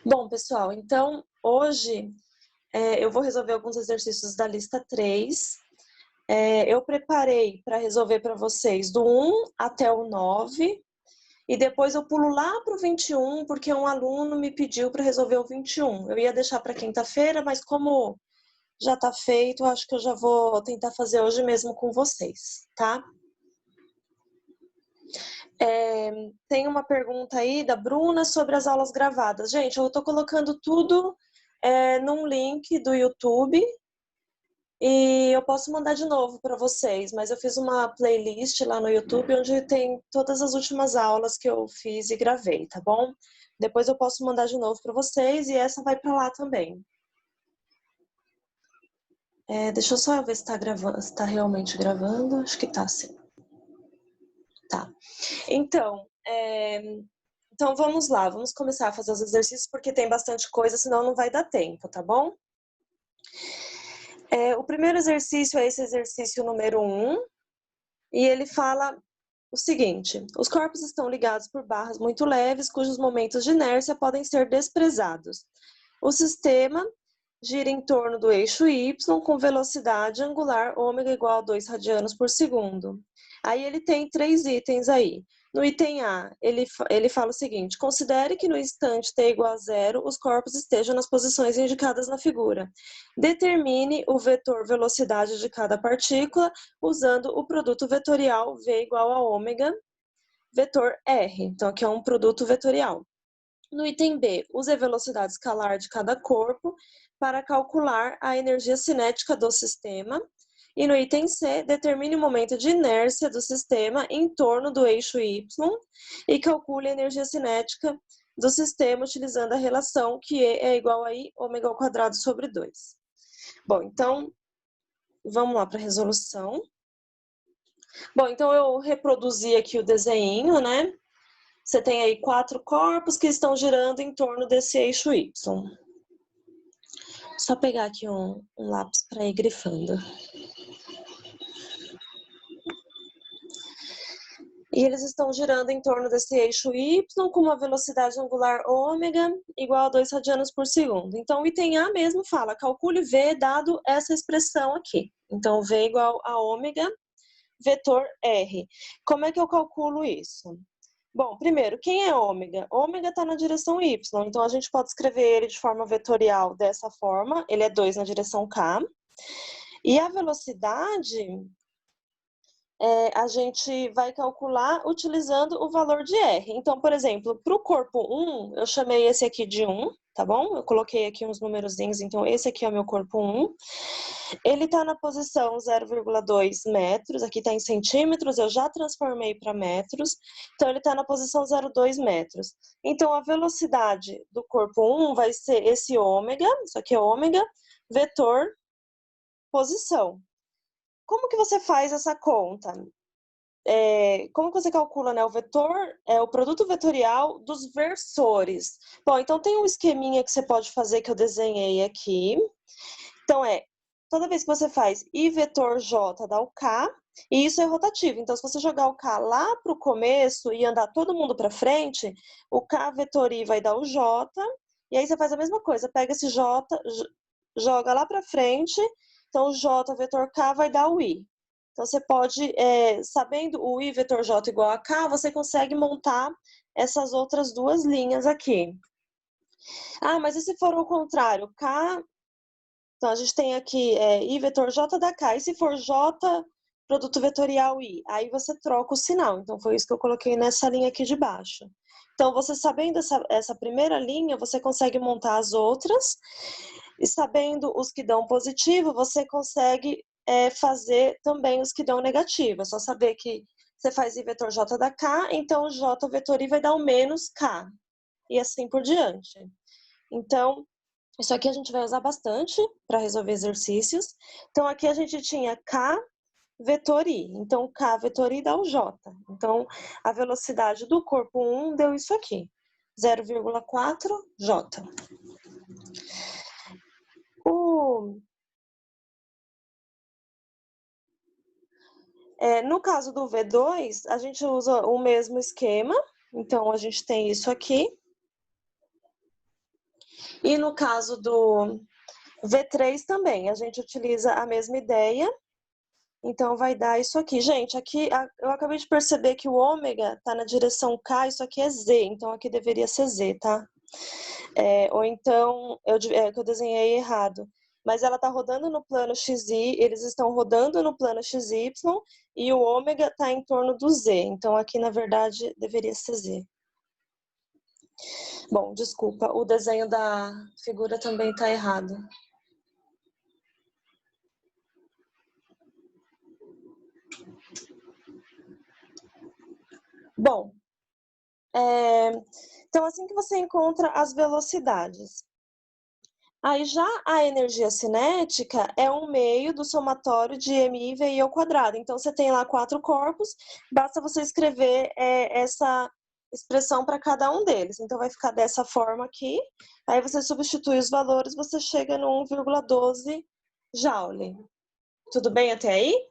Bom, pessoal, então hoje eu vou resolver alguns exercícios da lista 3. Eu preparei para resolver para vocês do 1 até o 9 e depois eu pulo lá para o 21, porque um aluno me pediu para resolver o 21. Eu ia deixar para quinta-feira, mas como já está feito, acho que eu já vou tentar fazer hoje mesmo com vocês, tá? Tem uma pergunta aí da Bruna sobre as aulas gravadas. Gente, eu estou colocando tudo num link do YouTube e eu posso mandar de novo para vocês, mas eu fiz uma playlist lá no YouTube onde tem todas as últimas aulas que eu fiz e gravei, tá bom? Depois eu posso mandar de novo para vocês e essa vai para lá também. Deixa eu só ver se está gravando, se está realmente gravando. Acho que está sim. Tá. Então vamos lá, vamos começar a fazer os exercícios porque tem bastante coisa, senão não vai dar tempo, tá bom? O primeiro exercício é esse exercício número 1, e ele fala o seguinte: os corpos estão ligados por barras muito leves, cujos momentos de inércia podem ser desprezados. O sistema gira em torno do eixo Y com velocidade angular ômega igual a 2 radianos por segundo. Aí ele tem 3 itens aí. No item A, ele fala o seguinte: considere que no instante t igual a 0, os corpos estejam nas posições indicadas na figura. Determine o vetor velocidade de cada partícula usando o produto vetorial V igual a ômega, vetor R. Então, aqui é um produto vetorial. No item B, use a velocidade escalar de cada corpo para calcular a energia cinética do sistema. E no item C, determine o momento de inércia do sistema em torno do eixo Y e calcule a energia cinética do sistema utilizando a relação que E é igual a I ômega ao quadrado sobre 2. Bom, então, vamos lá para a resolução. Bom, então eu reproduzi aqui o desenho, né? Você tem aí 4 corpos que estão girando em torno desse eixo Y. Só pegar aqui um lápis para ir grifando. E eles estão girando em torno desse eixo Y com uma velocidade angular ômega igual a 2 radianos por segundo. Então, o item A mesmo fala, calcule V dado essa expressão aqui. Então, V igual a ômega, vetor R. Como é que eu calculo isso? Bom, primeiro, quem é ômega? Ômega está na direção Y, então a gente pode escrever ele de forma vetorial dessa forma, ele é 2 na direção K. E a velocidade, a gente vai calcular utilizando o valor de R. Então, por exemplo, para o corpo 1, eu chamei esse aqui de 1, tá bom? Eu coloquei aqui uns numerozinhos, então esse aqui é o meu corpo 1. Ele está na posição 0,2 metros, aqui está em centímetros, eu já transformei para metros, então ele está na posição 0,2 metros. Então, a velocidade do corpo 1 vai ser esse ômega, isso aqui é ômega, vetor, posição. Como que você faz essa conta? Como que você calcula, né? O vetor é o produto vetorial dos versores. Bom, então tem um esqueminha que você pode fazer que eu desenhei aqui. Então, toda vez que você faz I vetor J dá o K, e isso é rotativo. Então, se você jogar o K lá para o começo e andar todo mundo para frente, o K vetor I vai dar o J, e aí você faz a mesma coisa, pega esse J, joga lá para frente, então o J vetor K vai dar o I. Então, você pode, sabendo o I vetor J igual a K, você consegue montar essas outras duas linhas aqui. Ah, mas e se for o contrário? K... Então, a gente tem aqui I vetor J da K. E se for J, produto vetorial I? Aí você troca o sinal. Então, foi isso que eu coloquei nessa linha aqui de baixo. Então, você sabendo essa primeira linha, você consegue montar as outras. E sabendo os que dão positivo, você consegue fazer também os que dão negativo. É só saber que você faz I vetor J da K, então o J vetor I vai dar o menos K. E assim por diante. Então, isso aqui a gente vai usar bastante para resolver exercícios. Então, aqui a gente tinha K vetor I. Então, K vetor I dá o J. Então, a velocidade do corpo 1 deu isso aqui, 0,4 J. No caso do V2, a gente usa o mesmo esquema. Então, a gente tem isso aqui. E no caso do V3 também, a gente utiliza a mesma ideia. Então, vai dar isso aqui. Gente, aqui eu acabei de perceber que o ômega está na direção K, isso aqui é Z, então aqui deveria ser Z, tá? Ou então, que eu desenhei errado. Mas ela está rodando no plano XY, eles estão rodando no plano XY, e o ômega está em torno do Z. Então, aqui, na verdade, deveria ser Z. Bom, desculpa, o desenho da figura também está errado. Bom, então assim que você encontra as velocidades. Aí já a energia cinética é um meio do somatório de MI e VI ao quadrado. Então você tem lá 4 corpos, basta você escrever essa expressão para cada um deles. Então vai ficar dessa forma aqui, aí você substitui os valores, você chega no 1,12 Joule. Tudo bem até aí?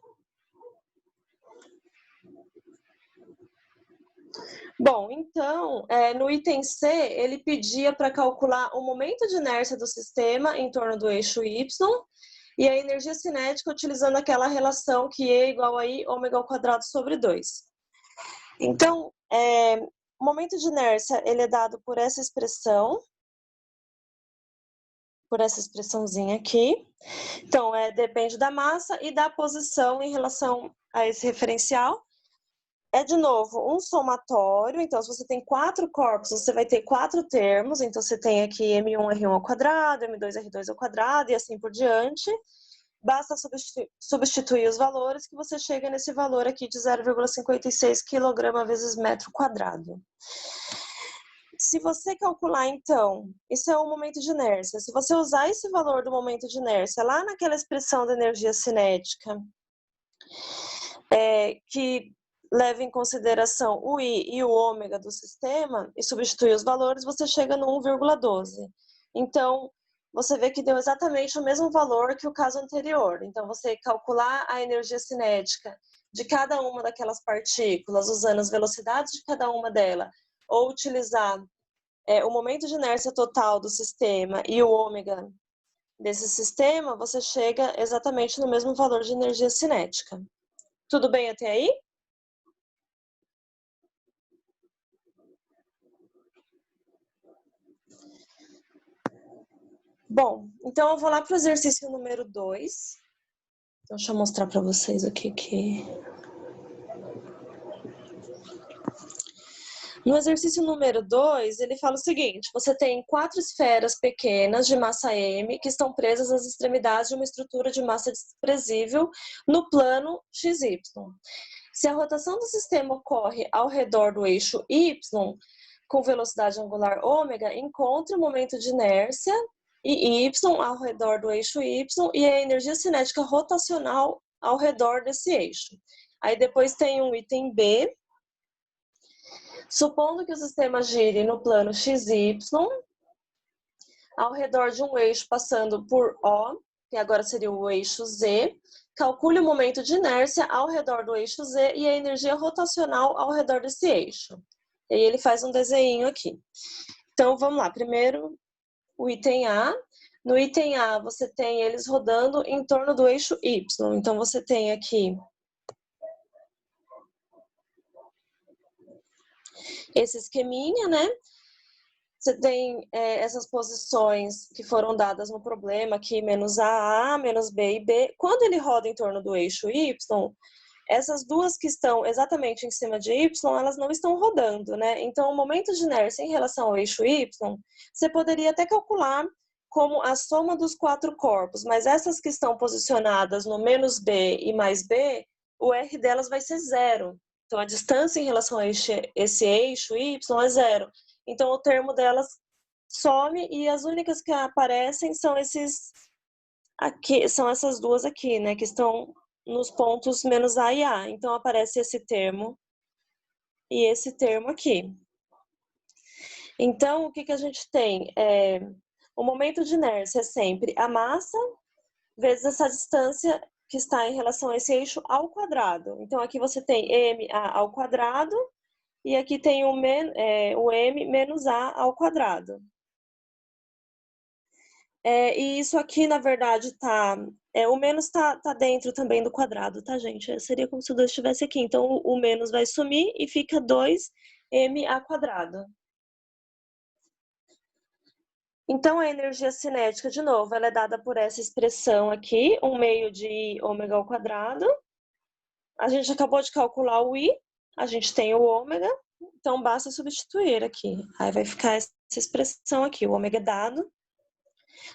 Bom, então, no item C, ele pedia para calcular o momento de inércia do sistema em torno do eixo Y e a energia cinética utilizando aquela relação que E igual a I ômega ao quadrado sobre 2. Então, o momento de inércia, ele é dado por essa expressão, por essa expressãozinha aqui. Então, depende da massa e da posição em relação a esse referencial. É, de novo, um somatório. Então, se você tem 4 corpos, você vai ter 4 termos. Então, você tem aqui M1R1 ao quadrado, M2R2 ao quadrado e assim por diante. Basta substituir os valores que você chega nesse valor aqui de 0,56 kg vezes metro quadrado. Se você calcular, então, isso é o momento de inércia. Se você usar esse valor do momento de inércia lá naquela expressão da energia cinética, que leva em consideração o I e o ômega do sistema e substitui os valores, você chega no 1,12. Então, você vê que deu exatamente o mesmo valor que o caso anterior. Então, você calcular a energia cinética de cada uma daquelas partículas, usando as velocidades de cada uma delas, ou utilizar o momento de inércia total do sistema e o ômega desse sistema, você chega exatamente no mesmo valor de energia cinética. Tudo bem até aí? Bom, então eu vou lá para o exercício número 2. Então, deixa eu mostrar para vocês o que... No exercício número 2, ele fala o seguinte: você tem 4 esferas pequenas de massa m que estão presas às extremidades de uma estrutura de massa desprezível no plano XY. Se a rotação do sistema ocorre ao redor do eixo Y, com velocidade angular ômega, encontre o momento de inércia e Y ao redor do eixo Y e a energia cinética rotacional ao redor desse eixo. Aí depois tem um item B. Supondo que o sistema gire no plano XY, ao redor de um eixo passando por O, que agora seria o eixo Z, calcule o momento de inércia ao redor do eixo Z e a energia rotacional ao redor desse eixo. E aí ele faz um desenho aqui. Então, vamos lá. Primeiro, o item A. No item A, você tem eles rodando em torno do eixo Y. Então, você tem aqui esse esqueminha, né? Você tem essas posições que foram dadas no problema aqui, menos A, menos B e B. Quando ele roda em torno do eixo Y, essas duas que estão exatamente em cima de Y, elas não estão rodando, né? Então, o momento de inércia em relação ao eixo Y, você poderia até calcular como a soma dos 4 corpos, mas essas que estão posicionadas no menos B e mais B, o R delas vai ser 0. Então, a distância em relação a esse eixo Y é 0. Então, o termo delas some e as únicas que aparecem são são essas duas aqui, né? Que estão nos pontos menos A e A. Então, aparece esse termo e esse termo aqui. Então, o que a gente tem? O momento de inércia é sempre a massa vezes essa distância que está em relação a esse eixo ao quadrado. Então, aqui você tem MA ao quadrado e aqui tem o M menos A ao quadrado. E isso aqui, na verdade, o menos tá dentro também do quadrado, tá, gente? Seria como se o 2 estivesse aqui. Então, o menos vai sumir e fica 2ma². Então, a energia cinética, de novo, ela é dada por essa expressão aqui, 1/2 de ω². A gente acabou de calcular o I, a gente tem o ômega, então basta substituir aqui. Aí vai ficar essa expressão aqui, o ômega dado.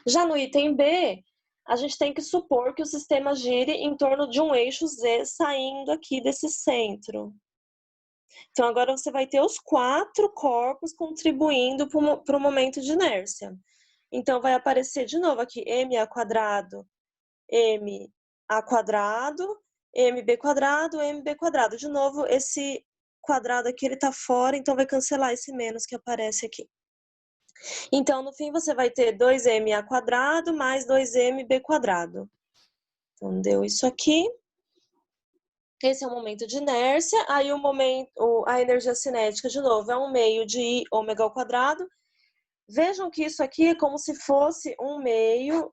Já no item B, a gente tem que supor que o sistema gire em torno de um eixo Z saindo aqui desse centro. Então, agora você vai ter os 4 corpos contribuindo para o momento de inércia. Então, vai aparecer de novo aqui ma², ma², mb², mb². De novo, esse quadrado aqui, ele tá fora, então vai cancelar esse menos que aparece aqui. Então, no fim, você vai ter 2ma² mais 2mb². Então, deu isso aqui. Esse é o momento de inércia. Aí, a energia cinética, de novo, é 1/2 de ω². Vejam que isso aqui é como se fosse 1/2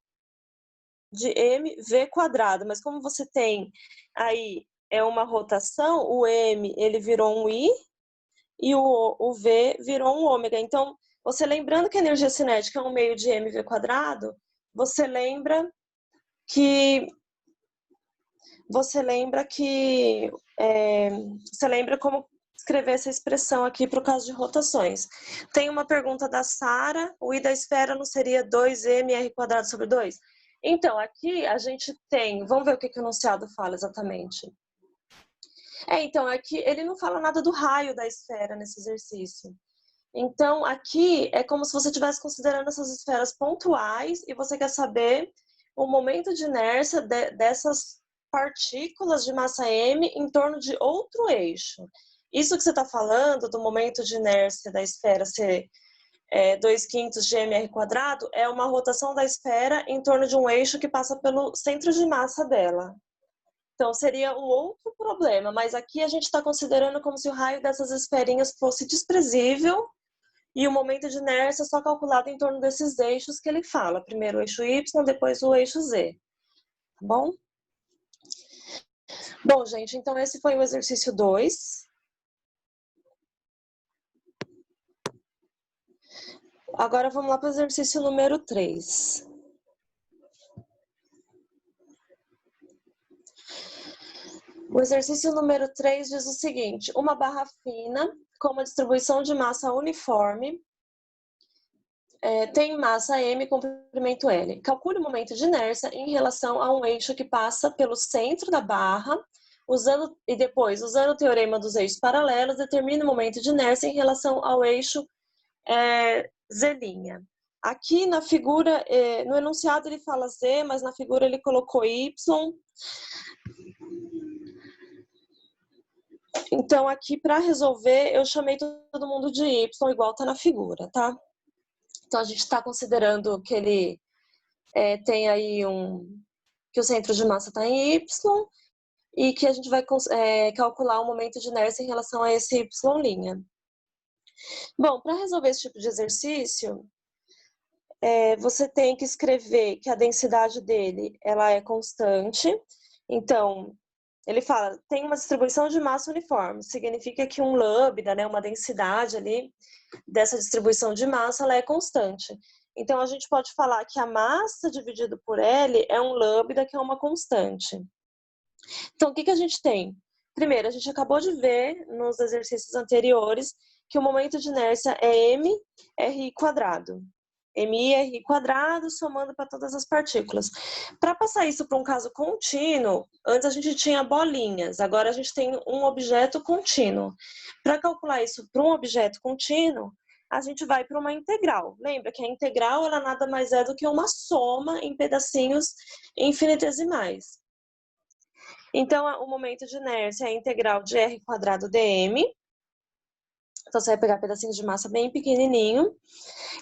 de mv². Mas como você tem aí uma rotação, o m ele virou um i e o v virou um ômega. Então, você lembrando que a energia cinética é 1/2 de mv², você lembra como escrever essa expressão aqui para o caso de rotações. Tem uma pergunta da Sara, o I da esfera não seria 2mr² sobre 2? Então, aqui a gente tem, vamos ver o que o enunciado fala exatamente. Então, aqui ele não fala nada do raio da esfera nesse exercício. Então, aqui é como se você estivesse considerando essas esferas pontuais e você quer saber o momento de inércia dessas partículas de massa m em torno de outro eixo. Isso que você está falando do momento de inércia da esfera ser 2/5 de mr² é uma rotação da esfera em torno de um eixo que passa pelo centro de massa dela. Então, seria um outro problema, mas aqui a gente está considerando como se o raio dessas esferinhas fosse desprezível e o momento de inércia só calculado em torno desses eixos que ele fala. Primeiro o eixo Y, depois o eixo Z. Tá bom? Bom, gente, então esse foi o exercício 2. Agora vamos lá para o exercício número 3. O exercício número 3 diz o seguinte: uma barra fina com uma distribuição de massa uniforme tem massa m e comprimento L. Calcule o momento de inércia em relação a um eixo que passa pelo centro da barra, usando o teorema dos eixos paralelos, determine o momento de inércia em relação ao eixo Z'. Aqui na figura, no enunciado ele fala Z, mas na figura ele colocou Y. Então, aqui, para resolver, eu chamei todo mundo de Y, igual tá na figura, tá? Então, a gente está considerando que ele tem aí que o centro de massa está em Y e que a gente vai calcular o momento de inércia em relação a esse Y'. Bom, para resolver esse tipo de exercício, você tem que escrever que a densidade dele ela é constante. Então, ele fala, tem uma distribuição de massa uniforme, significa que um lambda, né, uma densidade ali dessa distribuição de massa, ela é constante. Então, a gente pode falar que a massa dividido por L é um lambda, que é uma constante. Então, o que a gente tem? Primeiro, a gente acabou de ver nos exercícios anteriores que o momento de inércia é mRI². mRI² somando para todas as partículas. Para passar isso para um caso contínuo, antes a gente tinha bolinhas, agora a gente tem um objeto contínuo. Para calcular isso para um objeto contínuo, a gente vai para uma integral. Lembra que a integral ela nada mais é do que uma soma em pedacinhos infinitesimais. Então, o momento de inércia é a integral de R² dm. Então, você vai pegar pedacinhos de massa bem pequenininho.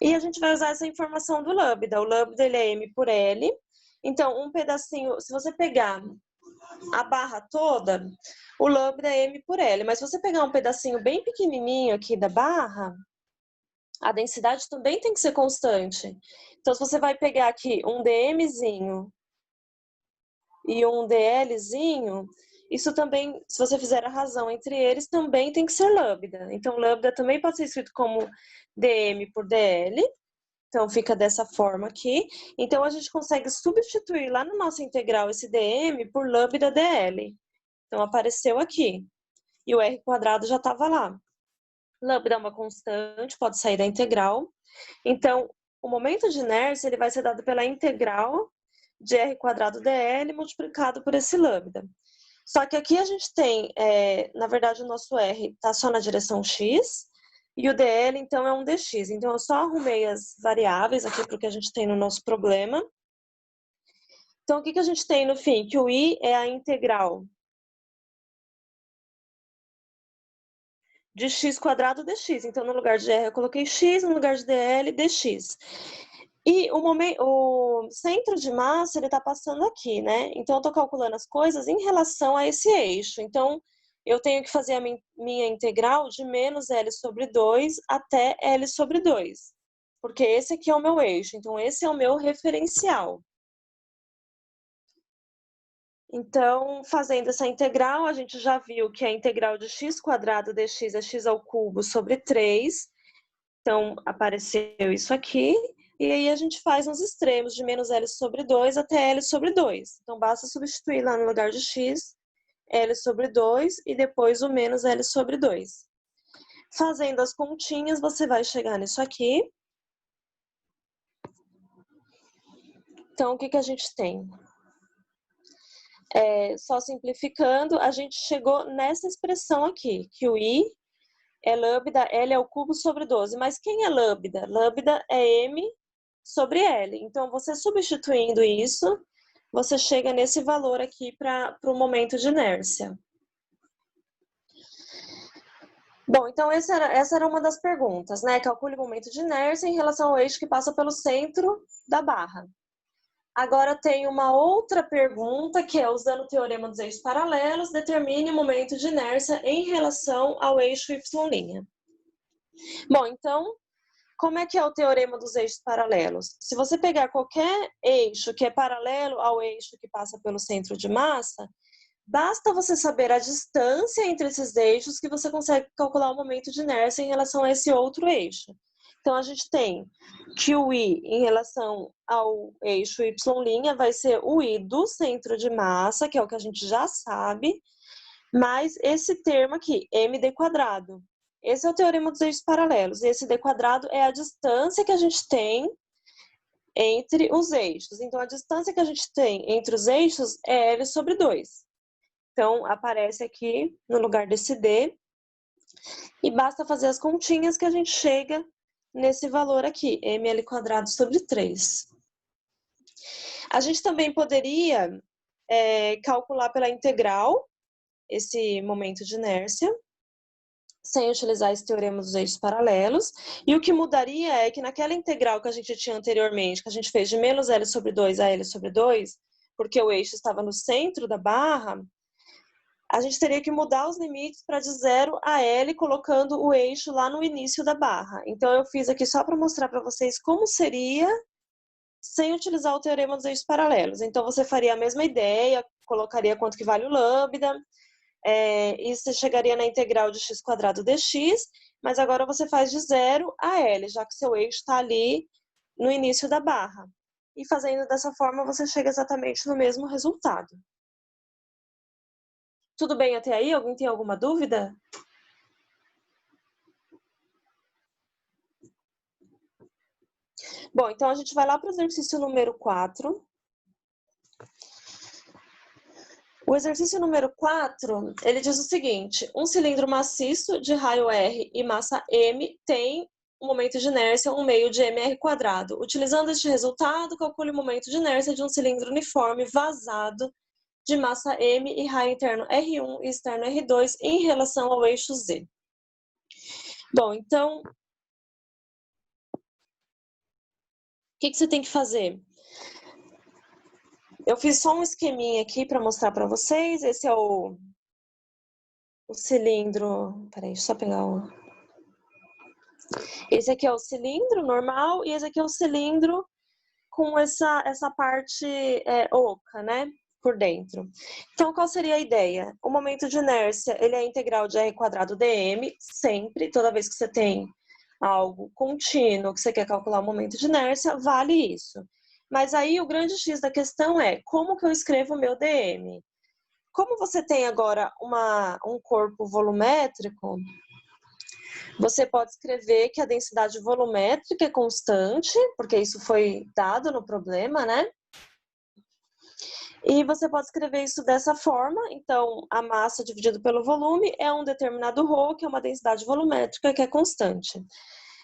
E a gente vai usar essa informação do lambda. O lambda ele é m por L. Então, um pedacinho, se você pegar a barra toda, o lambda é m por L. Mas se você pegar um pedacinho bem pequenininho aqui da barra, a densidade também tem que ser constante. Então, se você vai pegar aqui um dmzinho e um dlzinho, isso também, se você fizer a razão entre eles, também tem que ser lambda. Então, lambda também pode ser escrito como dm por dl. Então, fica dessa forma aqui. Então, a gente consegue substituir lá no nosso integral esse dm por lambda dl. Então, apareceu aqui. E o r quadrado já estava lá. Lambda é uma constante, pode sair da integral. Então, o momento de inércia ele vai ser dado pela integral de r quadrado dl multiplicado por esse lambda. Só que aqui a gente tem, na verdade, o nosso r está só na direção x, e o dl, então, é um dx. Então, eu só arrumei as variáveis aqui para o que a gente tem no nosso problema. Então, o que a gente tem no fim? Que o i é a integral de x quadrado dx. Então, no lugar de r eu coloquei x, no lugar de dl, dx. E o centro de massa, ele está passando aqui, né? Então, eu estou calculando as coisas em relação a esse eixo. Então, eu tenho que fazer a minha integral de menos L sobre 2 até L sobre 2. Porque esse aqui é o meu eixo. Então, esse é o meu referencial. Então, fazendo essa integral, a gente já viu que a integral de x quadrado dx é x ao cubo sobre 3. Então, apareceu isso aqui. E aí a gente faz nos extremos, de menos L sobre 2 até L sobre 2. Então, basta substituir lá no lugar de x, L sobre 2 e depois o menos L sobre 2. Fazendo as continhas, você vai chegar nisso aqui. Então, o que a gente tem? Só simplificando, a gente chegou nessa expressão aqui, que o i é lambda, L é o cubo sobre 12. Mas quem é lambda? Lambda é m sobre L. Então, você substituindo isso, você chega nesse valor aqui para o momento de inércia. Bom, então essa era uma das perguntas, né? Calcule o momento de inércia em relação ao eixo que passa pelo centro da barra. Agora tem uma outra pergunta, que é, usando o teorema dos eixos paralelos, determine o momento de inércia em relação ao eixo y'. Bom, então, como é que é o teorema dos eixos paralelos? Se você pegar qualquer eixo que é paralelo ao eixo que passa pelo centro de massa, basta você saber a distância entre esses eixos que você consegue calcular o momento de inércia em relação a esse outro eixo. Então, a gente tem que o i em relação ao eixo y' vai ser o i do centro de massa, que é o que a gente já sabe, mais esse termo aqui, md quadrado. Esse é o teorema dos eixos paralelos. E esse d quadrado é a distância que a gente tem entre os eixos. Então, a distância que a gente tem entre os eixos é L sobre 2. Então, aparece aqui no lugar desse D. E basta fazer as continhas que a gente chega nesse valor aqui, ml quadrado sobre 3. A gente também poderia calcular pela integral esse momento de inércia, sem utilizar esse teorema dos eixos paralelos. E o que mudaria é que naquela integral que a gente tinha anteriormente, que a gente fez de menos L sobre 2 a L sobre 2, porque o eixo estava no centro da barra, a gente teria que mudar os limites para de 0 a L, colocando o eixo lá no início da barra. Então, eu fiz aqui só para mostrar para vocês como seria sem utilizar o teorema dos eixos paralelos. Então, você faria a mesma ideia, colocaria quanto que vale o lambda, e você chegaria na integral de x quadrado dx, mas agora você faz de 0 a L, já que seu eixo está ali no início da barra. E fazendo dessa forma, você chega exatamente no mesmo resultado. Tudo bem até aí? Alguém tem alguma dúvida? Bom, então a gente vai lá para o exercício número 4. O exercício número 4, ele diz o seguinte: um cilindro maciço de raio R e massa M tem um momento de inércia 1 meio de mr². Utilizando este resultado, calcule o momento de inércia de um cilindro uniforme vazado de massa M e raio interno R1 e externo R2 em relação ao eixo Z. Bom, então, o que você tem que fazer? Eu fiz só um esqueminha aqui para mostrar para vocês. Esse é o cilindro. Peraí, deixa eu só pegar o. Esse aqui é o cilindro normal e esse aqui é o cilindro com essa parte oca, né? Por dentro. Então, qual seria a ideia? O momento de inércia, ele é integral de r² dm, sempre, toda vez que você tem algo contínuo, que você quer calcular o momento de inércia, vale isso. Mas aí o grande X da questão é, como que eu escrevo o meu dm? Como você tem agora um corpo volumétrico, você pode escrever que a densidade volumétrica é constante, porque isso foi dado no problema, né? E você pode escrever isso dessa forma, então a massa dividido pelo volume é um determinado ρ, que é uma densidade volumétrica que é constante.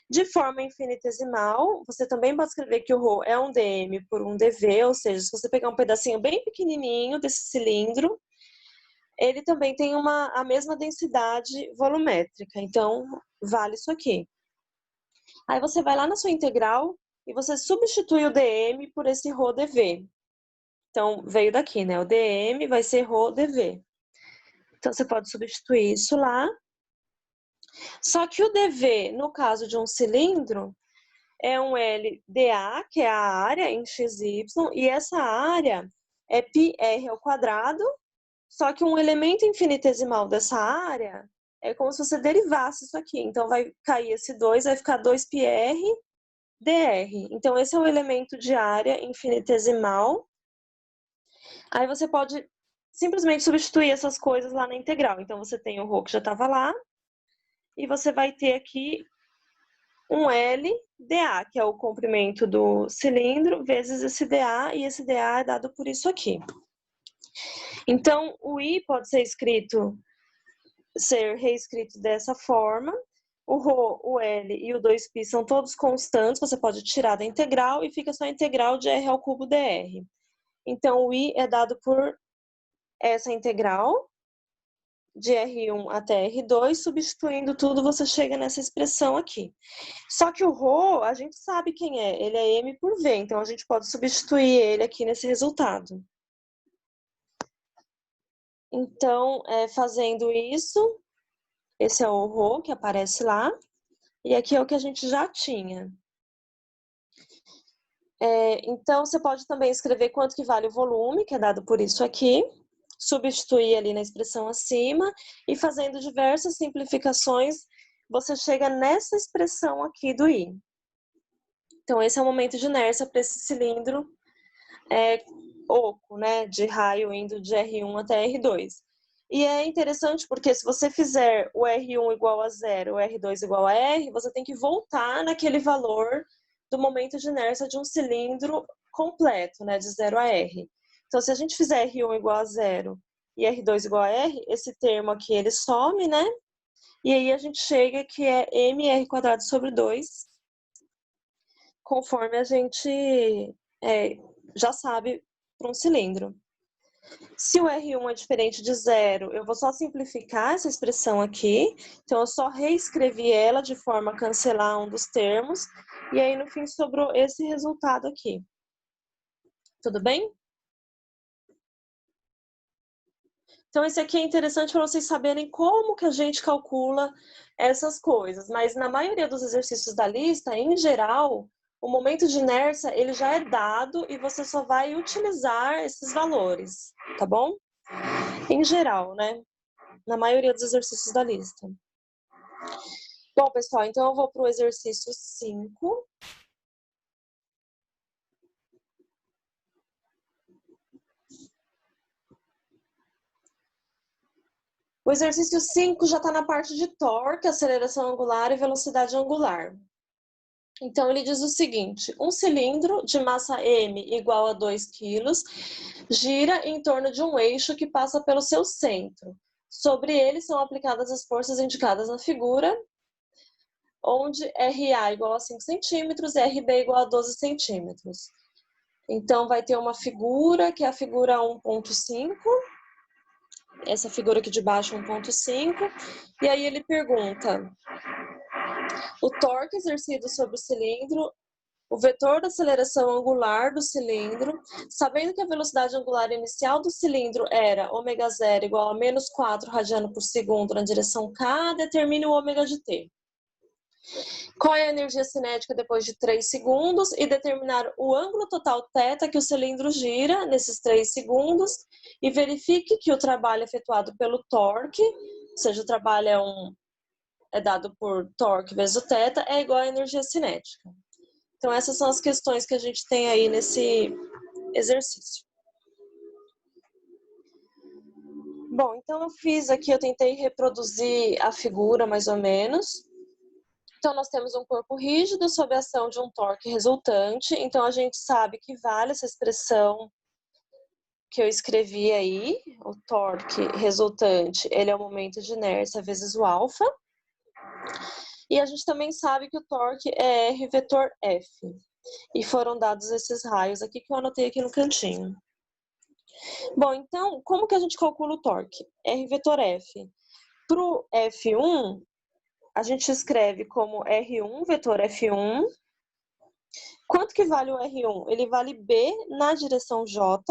De forma infinitesimal, você também pode escrever que o ρ é um dm por um dv, ou seja, se você pegar um pedacinho bem pequenininho desse cilindro, ele também tem a mesma densidade volumétrica, então vale isso aqui. Aí você vai lá na sua integral e você substitui o dm por esse ρ dv. Então, veio daqui, né? O dm vai ser ρ dv. Então, você pode substituir isso lá. Só que o dv, no caso de um cilindro, é um LdA, que é a área em xy, e essa área é πr², só que um elemento infinitesimal dessa área é como se você derivasse isso aqui. Então, vai cair esse 2, vai ficar 2πr dr. Então, esse é o elemento de área infinitesimal. Aí você pode simplesmente substituir essas coisas lá na integral. Então, você tem o ρ que já estava lá, e você vai ter aqui um LdA, que é o comprimento do cilindro, vezes esse dA, e esse dA é dado por isso aqui. Então, o I pode ser reescrito dessa forma. O ρ, o L e o 2π são todos constantes, você pode tirar da integral e fica só a integral de r³ dr. Então, o I é dado por essa integral de R1 até R2, substituindo tudo, você chega nessa expressão aqui. Só que o ρ, a gente sabe quem é, ele é M por V, então a gente pode substituir ele aqui nesse resultado. Então, fazendo isso, esse é o ρ que aparece lá, e aqui é o que a gente já tinha. Então, você pode também escrever quanto que vale o volume, que é dado por isso aqui, substituir ali na expressão acima, e fazendo diversas simplificações, você chega nessa expressão aqui do I. Então, esse é o momento de inércia para esse cilindro oco, né, de raio indo de R1 até R2. E é interessante porque se você fizer o R1 igual a 0, o R2 igual a R, você tem que voltar naquele valor do momento de inércia de um cilindro completo, né, de 0 a R. Então, se a gente fizer R1 igual a 0 e R2 igual a R, esse termo aqui ele some, né? E aí a gente chega que é mr² sobre 2, conforme a gente já sabe para um cilindro. Se o R1 é diferente de 0, eu vou só simplificar essa expressão aqui. Então, eu só reescrevi ela de forma a cancelar um dos termos. E aí, no fim, sobrou esse resultado aqui. Tudo bem? Então, esse aqui é interessante para vocês saberem como que a gente calcula essas coisas. Mas, na maioria dos exercícios da lista, em geral, o momento de inércia, ele já é dado e você só vai utilizar esses valores, tá bom? Em geral, né? Na maioria dos exercícios da lista. Bom, pessoal, então eu vou para o exercício 5. O exercício 5 já está na parte de torque, aceleração angular e velocidade angular. Então, ele diz o seguinte: um cilindro de massa m igual a 2 kg gira em torno de um eixo que passa pelo seu centro. Sobre ele são aplicadas as forças indicadas na figura, onde RA igual a 5 centímetros e RB igual a 12 centímetros. Então, vai ter uma figura, que é a figura 1.5, essa figura aqui de baixo 1.5, e aí ele pergunta o torque exercido sobre o cilindro, o vetor da aceleração angular do cilindro, sabendo que a velocidade angular inicial do cilindro era ω0 igual a -4 radiano por segundo na direção K, determine o ω de t. Qual é a energia cinética depois de 3 segundos e determinar o ângulo total θ que o cilindro gira nesses 3 segundos e verifique que o trabalho efetuado pelo torque, ou seja, o trabalho é dado por torque vezes o θ, é igual à energia cinética. Então, essas são as questões que a gente tem aí nesse exercício. Bom, então eu fiz aqui, eu tentei reproduzir a figura mais ou menos. Então, nós temos um corpo rígido sob a ação de um torque resultante. Então, a gente sabe que vale essa expressão que eu escrevi aí. O torque resultante, ele é o momento de inércia vezes o alfa. E a gente também sabe que o torque é R vetor F. E foram dados esses raios aqui que eu anotei aqui no cantinho. Bom, então, como que a gente calcula o torque? R vetor F. Para o F1, a gente escreve como R1 vetor F1. Quanto que vale o R1? Ele vale B na direção J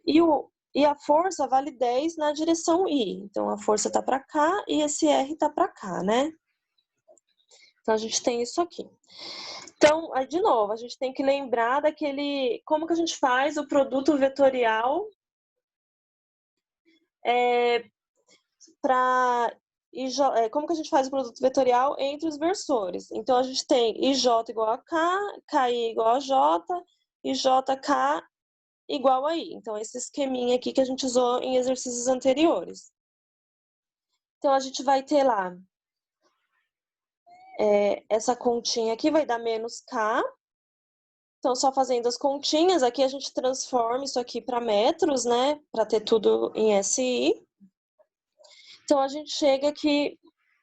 e a força vale 10 na direção I. Então, a força está para cá e esse R está para cá, né? Então, a gente tem isso aqui. Então, de novo, a gente tem que lembrar daquele... Como que a gente faz o produto vetorial como que a gente faz o produto vetorial entre os versores? Então, a gente tem IJ igual a K, KI igual a J, e JK igual a I. Então, esse esqueminha aqui que a gente usou em exercícios anteriores. Então, a gente vai ter lá essa continha aqui vai dar menos K. Então, só fazendo as continhas, aqui a gente transforma isso aqui para metros, né? Para ter tudo em SI. Então, a gente chega que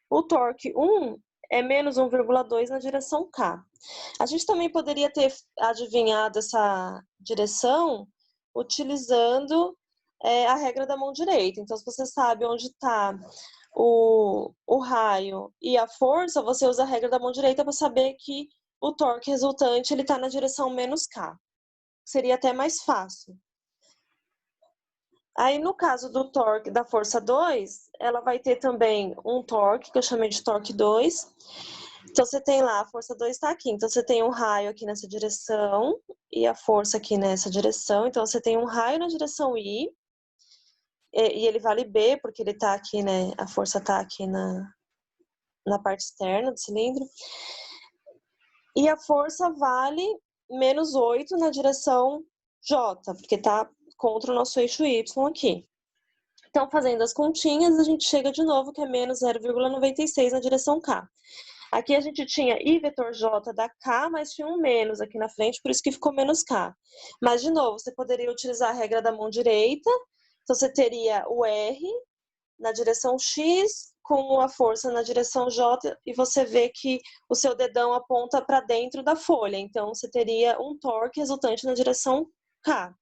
o torque 1 é menos 1,2 na direção K. A gente também poderia ter adivinhado essa direção utilizando a regra da mão direita. Então, se você sabe onde está o raio e a força, você usa a regra da mão direita para saber que o torque resultante está na direção menos K. Seria até mais fácil. Aí, no caso do torque da força 2, ela vai ter também um torque, que eu chamei de torque 2. Então, você tem lá, a força 2 está aqui. Então, você tem um raio aqui nessa direção e a força aqui nessa direção. Então, você tem um raio na direção I. E ele vale B, porque ele está aqui, né? A força está aqui na parte externa do cilindro. E a força vale menos 8 na direção J, porque está contra o nosso eixo Y aqui. Então, fazendo as continhas, a gente chega de novo que é menos 0,96 na direção K. Aqui a gente tinha I vetor J da K, mas tinha um menos aqui na frente, por isso que ficou menos K. Mas, de novo, você poderia utilizar a regra da mão direita. Então, você teria o R na direção X com a força na direção J e você vê que o seu dedão aponta para dentro da folha. Então, você teria um torque resultante na direção K.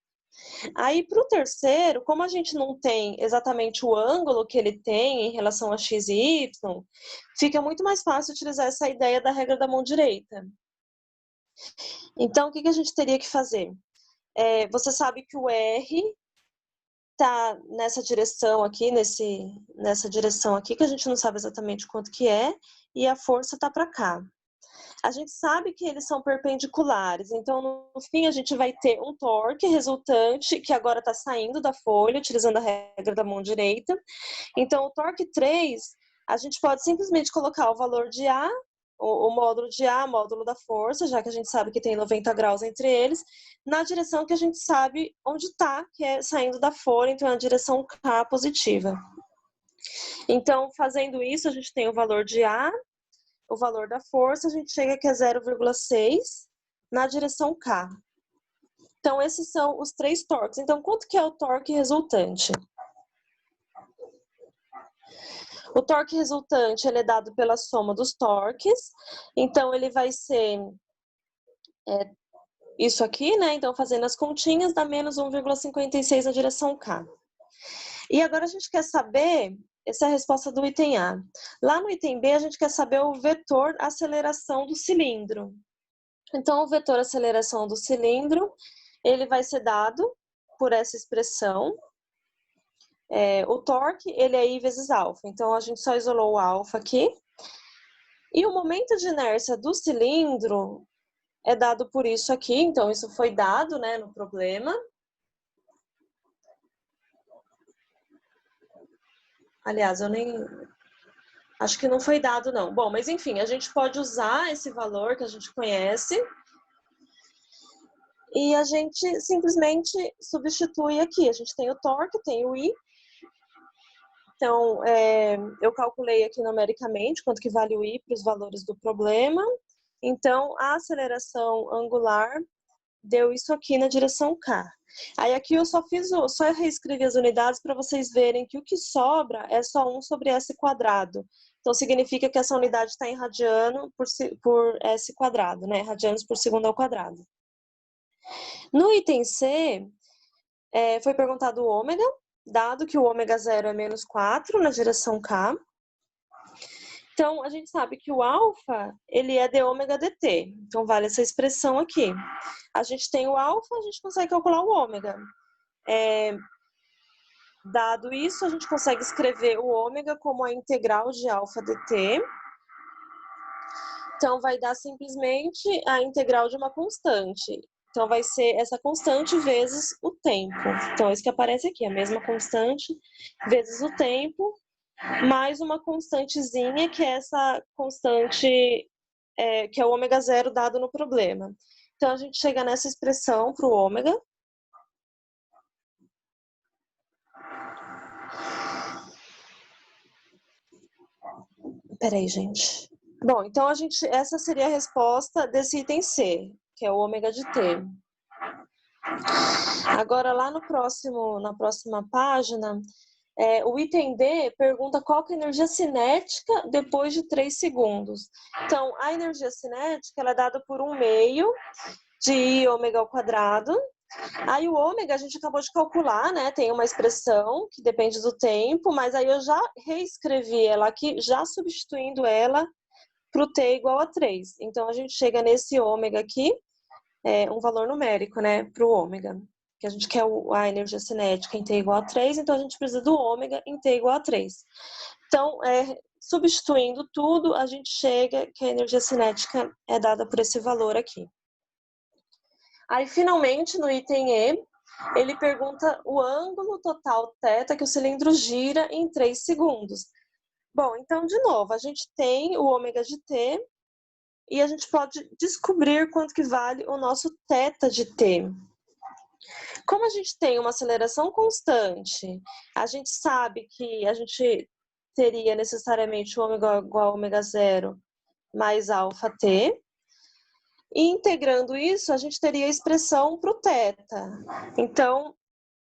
Aí, para o terceiro, como a gente não tem exatamente o ângulo que ele tem em relação a x e y, fica muito mais fácil utilizar essa ideia da regra da mão direita. Então, o que a gente teria que fazer? Você sabe que o R está nessa direção aqui, nessa direção aqui, que a gente não sabe exatamente quanto que é, e a força está para cá. A gente sabe que eles são perpendiculares, então no fim a gente vai ter um torque resultante que agora está saindo da folha, utilizando a regra da mão direita. Então o torque 3, a gente pode simplesmente colocar o valor de A, o módulo de A, módulo da força, já que a gente sabe que tem 90 graus entre eles, na direção que a gente sabe onde está, que é saindo da folha, então é a direção K positiva. Então, fazendo isso, a gente tem o valor de A, o valor da força, a gente chega que é 0,6 na direção K. Então, esses são os 3 torques. Então, quanto que é o torque resultante? O torque resultante, ele é dado pela soma dos torques. Então, ele vai ser isso aqui, né? Então, fazendo as continhas, dá menos 1,56 na direção K. E agora a gente quer saber... Essa é a resposta do item A. Lá no item B, a gente quer saber o vetor aceleração do cilindro. Então, o vetor aceleração do cilindro, ele vai ser dado por essa expressão. O torque, ele é I vezes alfa. Então, a gente só isolou o alfa aqui. E o momento de inércia do cilindro é dado por isso aqui, então isso foi dado, né, no problema. Aliás, eu nem... acho que não foi dado, não. Bom, mas enfim, a gente pode usar esse valor que a gente conhece e a gente simplesmente substitui aqui. A gente tem o torque, tem o I. Então, eu calculei aqui numericamente quanto que vale o I para os valores do problema. Então, a aceleração angular deu isso aqui na direção K. Aí aqui eu só reescrevi as unidades para vocês verem que o que sobra é só 1 sobre S quadrado. Então, significa que essa unidade está em radiano por S quadrado, né? Radianos por segundo ao quadrado. No item C, foi perguntado o ômega, dado que o ômega 0 é menos 4 na direção K. Então, a gente sabe que o alfa, ele é d ômega dt. Então, vale essa expressão aqui. A gente tem o alfa, a gente consegue calcular o ômega. Dado isso, a gente consegue escrever o ômega como a integral de alfa dt. Então, vai dar simplesmente a integral de uma constante. Então, vai ser essa constante vezes o tempo. Então, é isso que aparece aqui, a mesma constante vezes o tempo, mais uma constantezinha, que é essa constante, que é o ômega 0 dado no problema. Então, a gente chega nessa expressão para o ômega. Peraí, gente. Bom, então essa seria a resposta desse item C, que é o ômega de T. Agora, lá na próxima página, o item D pergunta qual que é a energia cinética depois de 3 segundos. Então, a energia cinética ela é dada por 1/2 de I ômega ao quadrado. Aí o ômega a gente acabou de calcular, né? Tem uma expressão que depende do tempo, mas aí eu já reescrevi ela aqui, já substituindo ela para o T igual a 3. Então, a gente chega nesse ômega aqui, um valor numérico, né? Para o ômega. Que a gente quer a energia cinética em T igual a 3, então a gente precisa do ômega em T igual a 3. Então, substituindo tudo, a gente chega que a energia cinética é dada por esse valor aqui. Aí, finalmente, no item E, ele pergunta o ângulo total θ que o cilindro gira em 3 segundos. Bom, então, de novo, a gente tem o ômega de T e a gente pode descobrir quanto que vale o nosso θ de T. Como a gente tem uma aceleração constante, a gente sabe que a gente teria necessariamente o ômega igual a ômega 0 mais alfa t. E integrando isso, a gente teria a expressão para o θ. Então,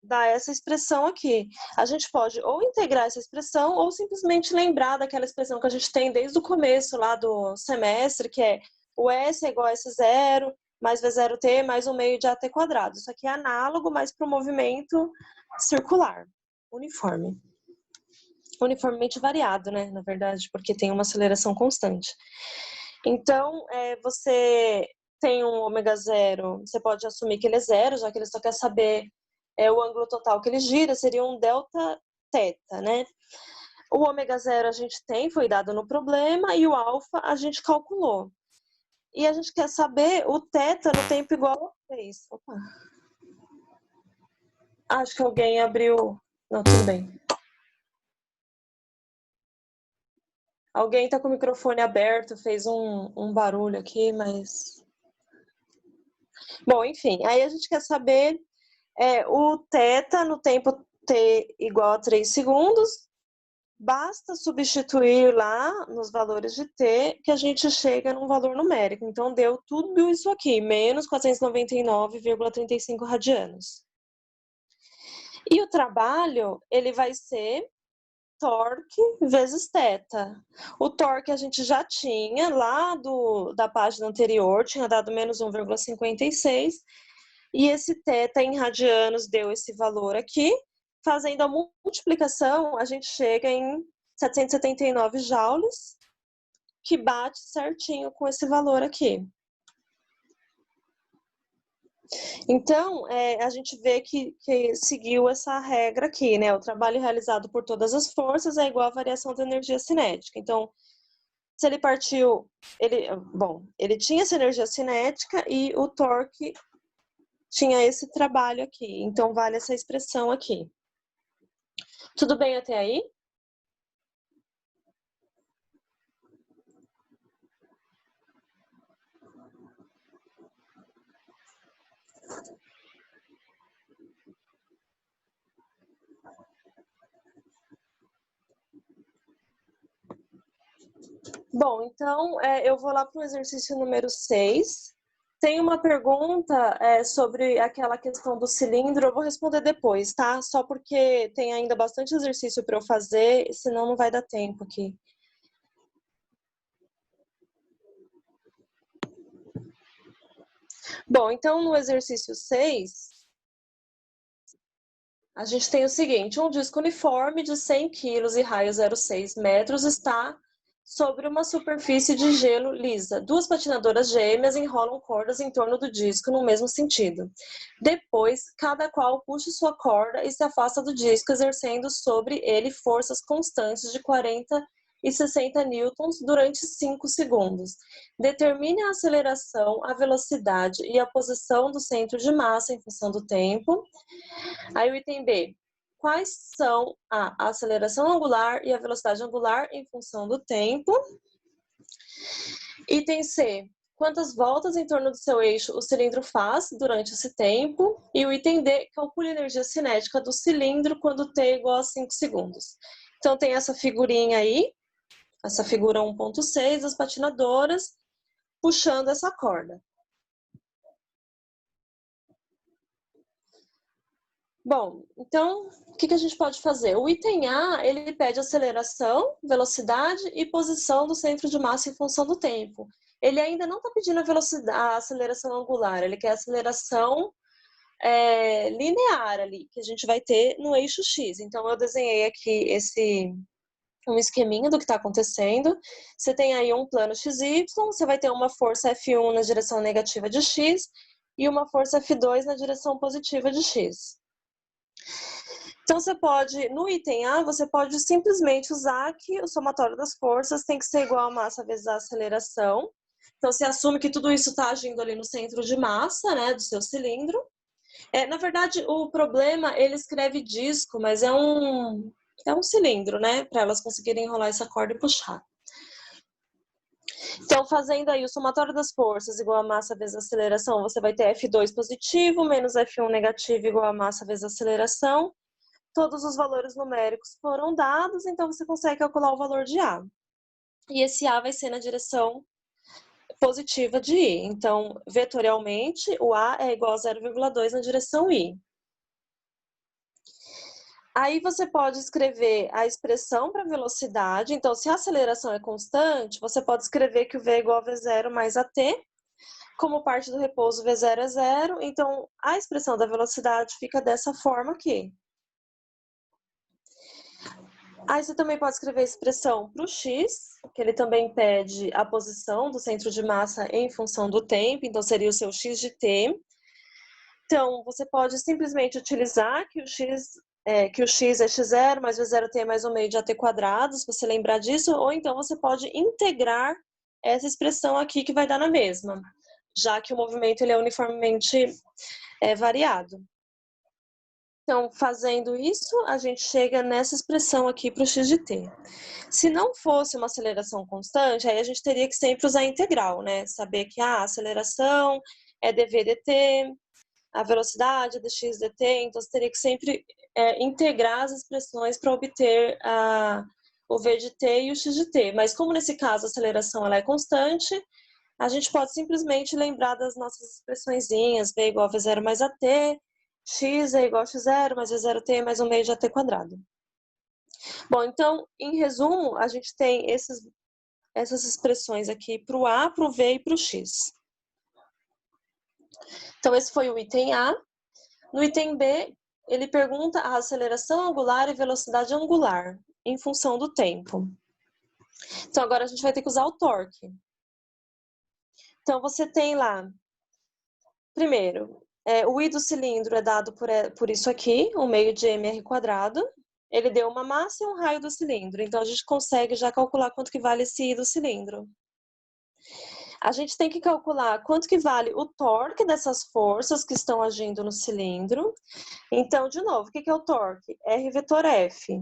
dá essa expressão aqui. A gente pode ou integrar essa expressão ou simplesmente lembrar daquela expressão que a gente tem desde o começo lá do semestre, que é o S é igual a S0 mais V0t mais 1/2 de AT quadrado. Isso aqui é análogo, mas para o movimento circular, uniforme. Uniformemente variado, né, na verdade, porque tem uma aceleração constante. Então, você tem um ômega 0, você pode assumir que ele é 0, já que ele só quer saber o ângulo total que ele gira, seria um delta θ, né? O ômega 0 a gente foi dado no problema, e o alfa a gente calculou. E a gente quer saber o θ no tempo igual a 3. Opa. Acho que alguém abriu... Não, tudo bem. Alguém está com o microfone aberto, fez um barulho aqui, mas... Bom, enfim, aí a gente quer saber o θ no tempo t igual a 3 segundos. Basta substituir lá nos valores de t que a gente chega num valor numérico. Então, deu tudo isso aqui, menos 499,35 radianos. E o trabalho, ele vai ser torque vezes θ. O torque a gente já tinha lá da página anterior, tinha dado menos 1,56. E esse θ em radianos deu esse valor aqui. Fazendo a multiplicação, a gente chega em 779 joules, que bate certinho com esse valor aqui. Então, a gente vê que seguiu essa regra aqui, né? O trabalho realizado por todas as forças é igual à variação da energia cinética. Então, Se ele partiu, ele tinha essa energia cinética e o torque tinha esse trabalho aqui. Então, vale essa expressão aqui. Tudo bem até aí? Bom, então eu vou lá para o exercício número 6. Tem uma pergunta sobre aquela questão do cilindro, eu vou responder depois, tá? Só porque tem ainda bastante exercício para eu fazer, senão não vai dar tempo aqui. Bom, então no exercício 6, a gente tem o seguinte: um disco uniforme de 100 kg e raio 0,6 metros está sobre uma superfície de gelo lisa. Duas patinadoras gêmeas enrolam cordas em torno do disco no mesmo sentido. Depois, cada qual puxa sua corda e se afasta do disco, exercendo sobre ele forças constantes de 40 e 60 newtons durante 5 segundos. Determine a aceleração, a velocidade e a posição do centro de massa em função do tempo. Aí o item B: quais são a aceleração angular e a velocidade angular em função do tempo? Item C: quantas voltas em torno do seu eixo o cilindro faz durante esse tempo? E o item D: calcule a energia cinética do cilindro quando T é igual a 5 segundos. Então tem essa figurinha aí, essa figura 1.6 das patinadoras puxando essa corda. Bom, então, o que a gente pode fazer? O item A, ele pede aceleração, velocidade e posição do centro de massa em função do tempo. Ele ainda não está pedindo a aceleração angular, ele quer a aceleração linear ali, que a gente vai ter no eixo X. Então, eu desenhei aqui um esqueminha do que está acontecendo. Você tem aí um plano XY, você vai ter uma força F1 na direção negativa de X e uma força F2 na direção positiva de X. Então, você pode, no item A, você pode simplesmente usar que o somatório das forças tem que ser igual a massa vezes a aceleração. Então, você assume que tudo isso está agindo ali no centro de massa, né, do seu cilindro. Na verdade, o problema, ele escreve disco, mas é um cilindro, né, para elas conseguirem enrolar essa corda e puxar. Então, fazendo aí o somatório das forças igual a massa vezes a aceleração, você vai ter F2 positivo menos F1 negativo igual a massa vezes a aceleração. Todos os valores numéricos foram dados, então você consegue calcular o valor de A. E esse A vai ser na direção positiva de I. Então, vetorialmente, o A é igual a 0,2 na direção I. Aí você pode escrever a expressão para velocidade. Então, se a aceleração é constante, você pode escrever que o V é igual a V0 mais AT. Como parte do repouso, V0 é zero. Então, a expressão da velocidade fica dessa forma aqui. Aí você também pode escrever a expressão para o x, que ele também pede a posição do centro de massa em função do tempo, então seria o seu x de t. Então, você pode simplesmente utilizar que o x é x0 mais v0t mais 1/2 de at quadrado, se você lembrar disso, ou então você pode integrar essa expressão aqui que vai dar na mesma, já que o movimento ele é uniformemente variado. Então, fazendo isso, a gente chega nessa expressão aqui para o x de t. Se não fosse uma aceleração constante, aí a gente teria que sempre usar a integral, né? Saber que a aceleração é dv dt, a velocidade é dx dt, então você teria que sempre integrar as expressões para obter o v de t e o x de t. Mas como nesse caso a aceleração ela é constante, a gente pode simplesmente lembrar das nossas expressõezinhas, v igual a v0 mais at, x é igual a x0 mais v0t mais 1/2 de at quadrado. Bom, então, em resumo, a gente tem essas expressões aqui para o A, para o V e para o X. Então, esse foi o item A. No item B, ele pergunta a aceleração angular e velocidade angular em função do tempo. Então, agora a gente vai ter que usar o torque. Então, você tem lá, primeiro, o I do cilindro é dado por isso aqui, 1/2 de mr². ele deu uma massa e um raio do cilindro. Então, a gente consegue já calcular quanto que vale esse I do cilindro. A gente tem que calcular quanto que vale o torque dessas forças que estão agindo no cilindro. Então, de novo, o que é o torque? R vetor F.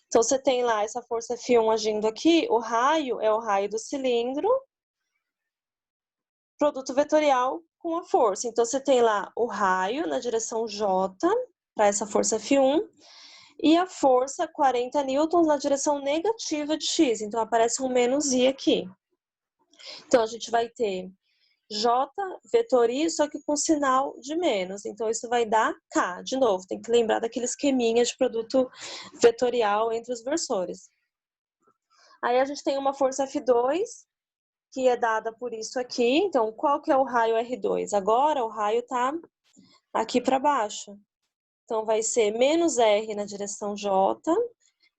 Então, você tem lá essa força F1 agindo aqui, o raio é o raio do cilindro, produto vetorial com a força. Então, você tem lá o raio na direção J, para essa força F1, e a força 40 newtons na direção negativa de X. Então, aparece um menos I aqui. Então, a gente vai ter J vetor I, só que com sinal de menos. Então, isso vai dar K. De novo, tem que lembrar daquele esqueminha de produto vetorial entre os versores. Aí, a gente tem uma força F2, que é dada por isso aqui. Então, qual que é o raio R2? Agora, o raio está aqui para baixo. Então, vai ser menos R na direção J,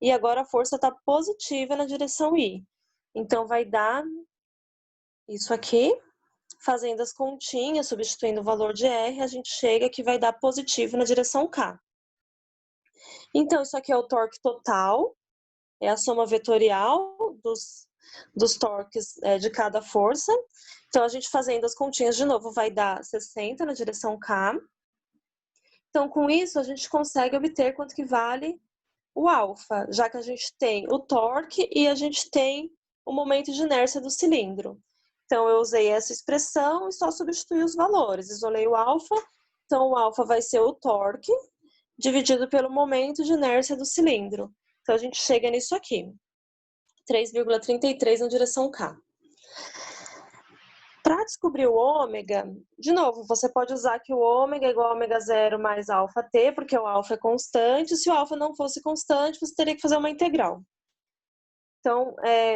e agora a força está positiva na direção I. Então, vai dar isso aqui. Fazendo as continhas, substituindo o valor de R, a gente chega que vai dar positivo na direção K. Então, isso aqui é o torque total, é a soma vetorial dos torques de cada força. Então, a gente fazendo as continhas de novo, vai dar 60 na direção K. Então, com isso, a gente consegue obter quanto que vale o alfa, já que a gente tem o torque e a gente tem o momento de inércia do cilindro. Então, eu usei essa expressão e só substituí os valores. Isolei o alfa, então o alfa vai ser o torque dividido pelo momento de inércia do cilindro. Então, a gente chega nisso aqui, 3,33 na direção K. Para descobrir o ômega, de novo, você pode usar que o ômega é igual a ômega zero mais alfa t, porque o alfa é constante. Se o alfa não fosse constante, você teria que fazer uma integral. Então,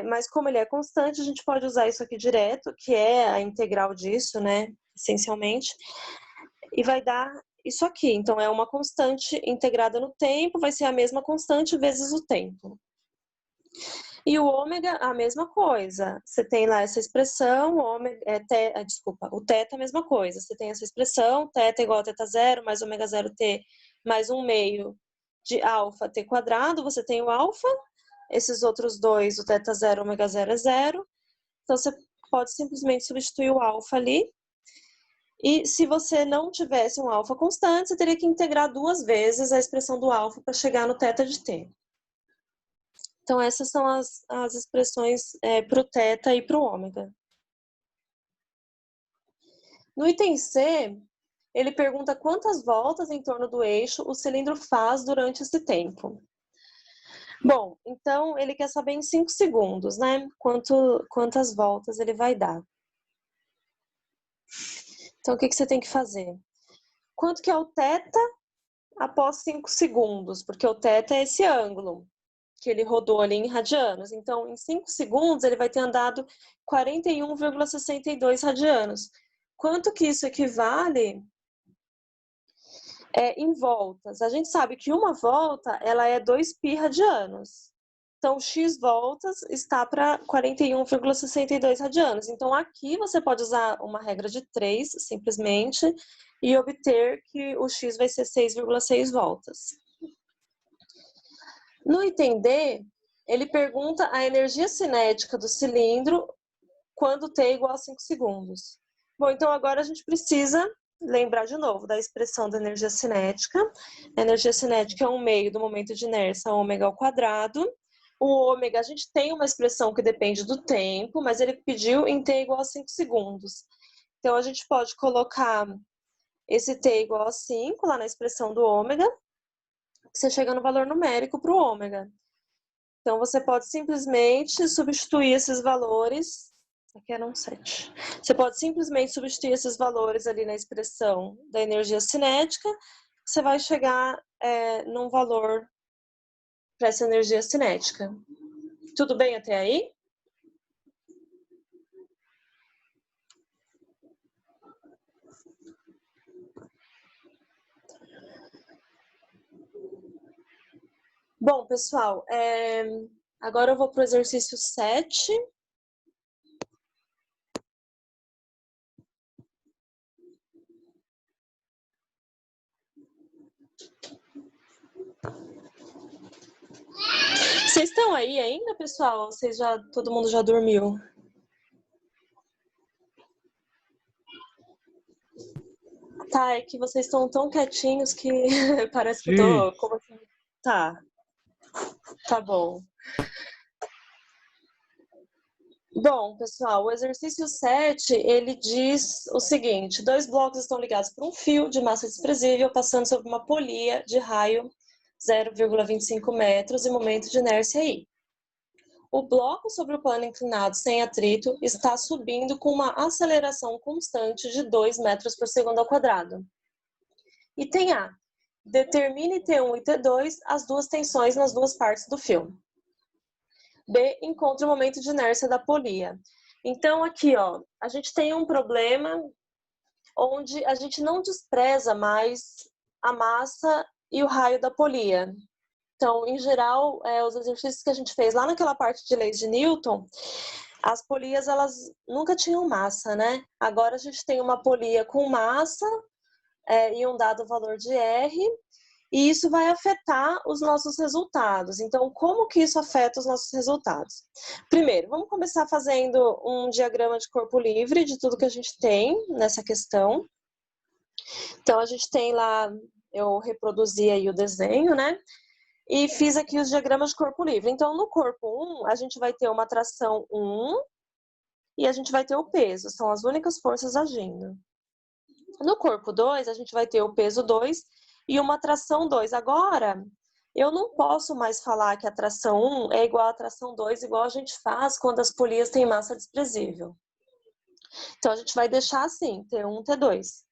mas como ele é constante, a gente pode usar isso aqui direto, que é a integral disso, né, essencialmente, e vai dar isso aqui. Então, é uma constante integrada no tempo, vai ser a mesma constante vezes o tempo. E o ômega, a mesma coisa. Você tem lá essa expressão, o θ é a mesma coisa. Você tem essa expressão, θ é igual a θ0 mais ômega 0t mais 1/2 de alfa t quadrado. Você tem o alfa. Esses outros dois, o θ0 e o ômega 0 é zero. Então, você pode simplesmente substituir o alfa ali. E se você não tivesse um alfa constante, você teria que integrar 2 vezes a expressão do alfa para chegar no θ de t. Então, essas são as expressões para o θ e para o ômega. No item C, ele pergunta quantas voltas em torno do eixo o cilindro faz durante esse tempo. Bom, então ele quer saber em 5 segundos, né? Quantas voltas ele vai dar. Então, o que você tem que fazer? Quanto que é o θ após 5 segundos? Porque o θ é esse ângulo que ele rodou ali em radianos. Então, em 5 segundos, ele vai ter andado 41,62 radianos. Quanto que isso equivale em voltas? A gente sabe que uma volta, ela é 2π radianos. Então, x voltas está para 41,62 radianos. Então, aqui você pode usar uma regra de 3, simplesmente, e obter que o x vai ser 6,6 voltas. No item D, ele pergunta a energia cinética do cilindro quando t é igual a 5 segundos. Bom, então agora a gente precisa lembrar de novo da expressão da energia cinética. A energia cinética é 1/2 do momento de inércia, ômega ao quadrado. O ômega, a gente tem uma expressão que depende do tempo, mas ele pediu em t igual a 5 segundos. Então, a gente pode colocar esse t igual a 5 lá na expressão do ômega, você chega no valor numérico para o ômega. Então, você pode simplesmente substituir esses valores. Aqui eram 7. Você pode simplesmente substituir esses valores ali na expressão da energia cinética. Você vai chegar num valor para essa energia cinética. Tudo bem até aí? Bom, pessoal, agora eu vou para o exercício 7. Vocês estão aí ainda, pessoal? Todo mundo já dormiu? Tá, é que vocês estão tão quietinhos que parece que eu tô... Como assim? Tá bom. Bom, pessoal, o exercício 7, ele diz o seguinte: 2 blocos estão ligados por um fio de massa desprezível passando sobre uma polia de raio 0,25 metros e momento de inércia I. O bloco sobre o plano inclinado sem atrito está subindo com uma aceleração constante de 2 metros por segundo ao quadrado. Item A. Determine T1 e T2 as duas tensões nas duas partes do fio. B. Encontre o momento de inércia da polia. Então, aqui, ó, a gente tem um problema onde a gente não despreza mais a massa e o raio da polia. Então, em geral, os exercícios que a gente fez lá naquela parte de leis de Newton, as polias, elas nunca tinham massa, né? Agora a gente tem uma polia com massa e um dado valor de R, e isso vai afetar os nossos resultados. Então, como que isso afeta os nossos resultados? Primeiro, vamos começar fazendo um diagrama de corpo livre de tudo que a gente tem nessa questão. Então, a gente tem lá, eu reproduzi aí o desenho, né? E fiz aqui os diagramas de corpo livre. Então, no corpo 1, a gente vai ter uma tração 1 e a gente vai ter o peso. São as únicas forças agindo. No corpo 2, a gente vai ter o peso 2 e uma tração 2. Agora, eu não posso mais falar que a tração 1 é igual à tração 2, igual a gente faz quando as polias têm massa desprezível. Então, a gente vai deixar assim, T1, T2.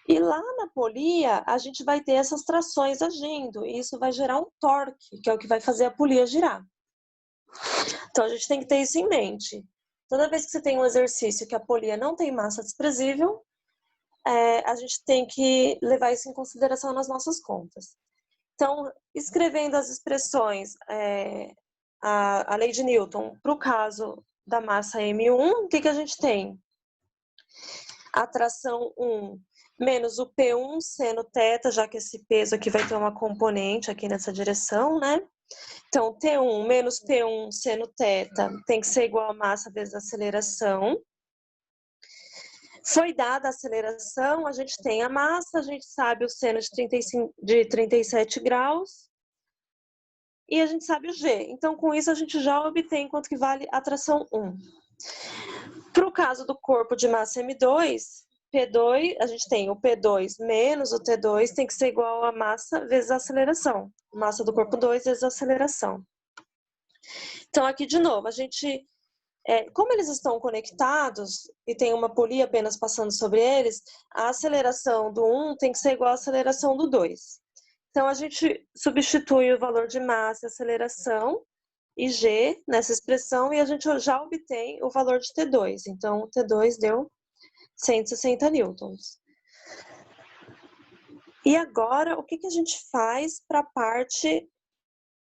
E lá na polia, a gente vai ter essas trações agindo, e isso vai gerar um torque, que é o que vai fazer a polia girar. Então, a gente tem que ter isso em mente. Toda vez que você tem um exercício que a polia não tem massa desprezível, a gente tem que levar isso em consideração nas nossas contas. Então, escrevendo as expressões, a lei de Newton, para o caso da massa M1, o que a gente tem? A tração 1 menos o P1 seno θ, já que esse peso aqui vai ter uma componente aqui nessa direção, né? Então, T1 menos P1 seno θ tem que ser igual a massa vezes a aceleração. Foi dada a aceleração, a gente tem a massa, a gente sabe o seno de 37 graus e a gente sabe o G. Então, com isso, a gente já obtém quanto que vale a tração 1. Para o caso do corpo de massa M2, P2, a gente tem o P2 menos o T2 tem que ser igual a massa vezes a aceleração. Massa do corpo 2 vezes a aceleração. Então, aqui de novo, a gente... como eles estão conectados e tem uma polia apenas passando sobre eles, a aceleração do 1 tem que ser igual à aceleração do 2. Então, a gente substitui o valor de massa e aceleração e G nessa expressão e a gente já obtém o valor de T2. Então, o T2 deu 160 newtons. E agora, o que a gente faz para a parte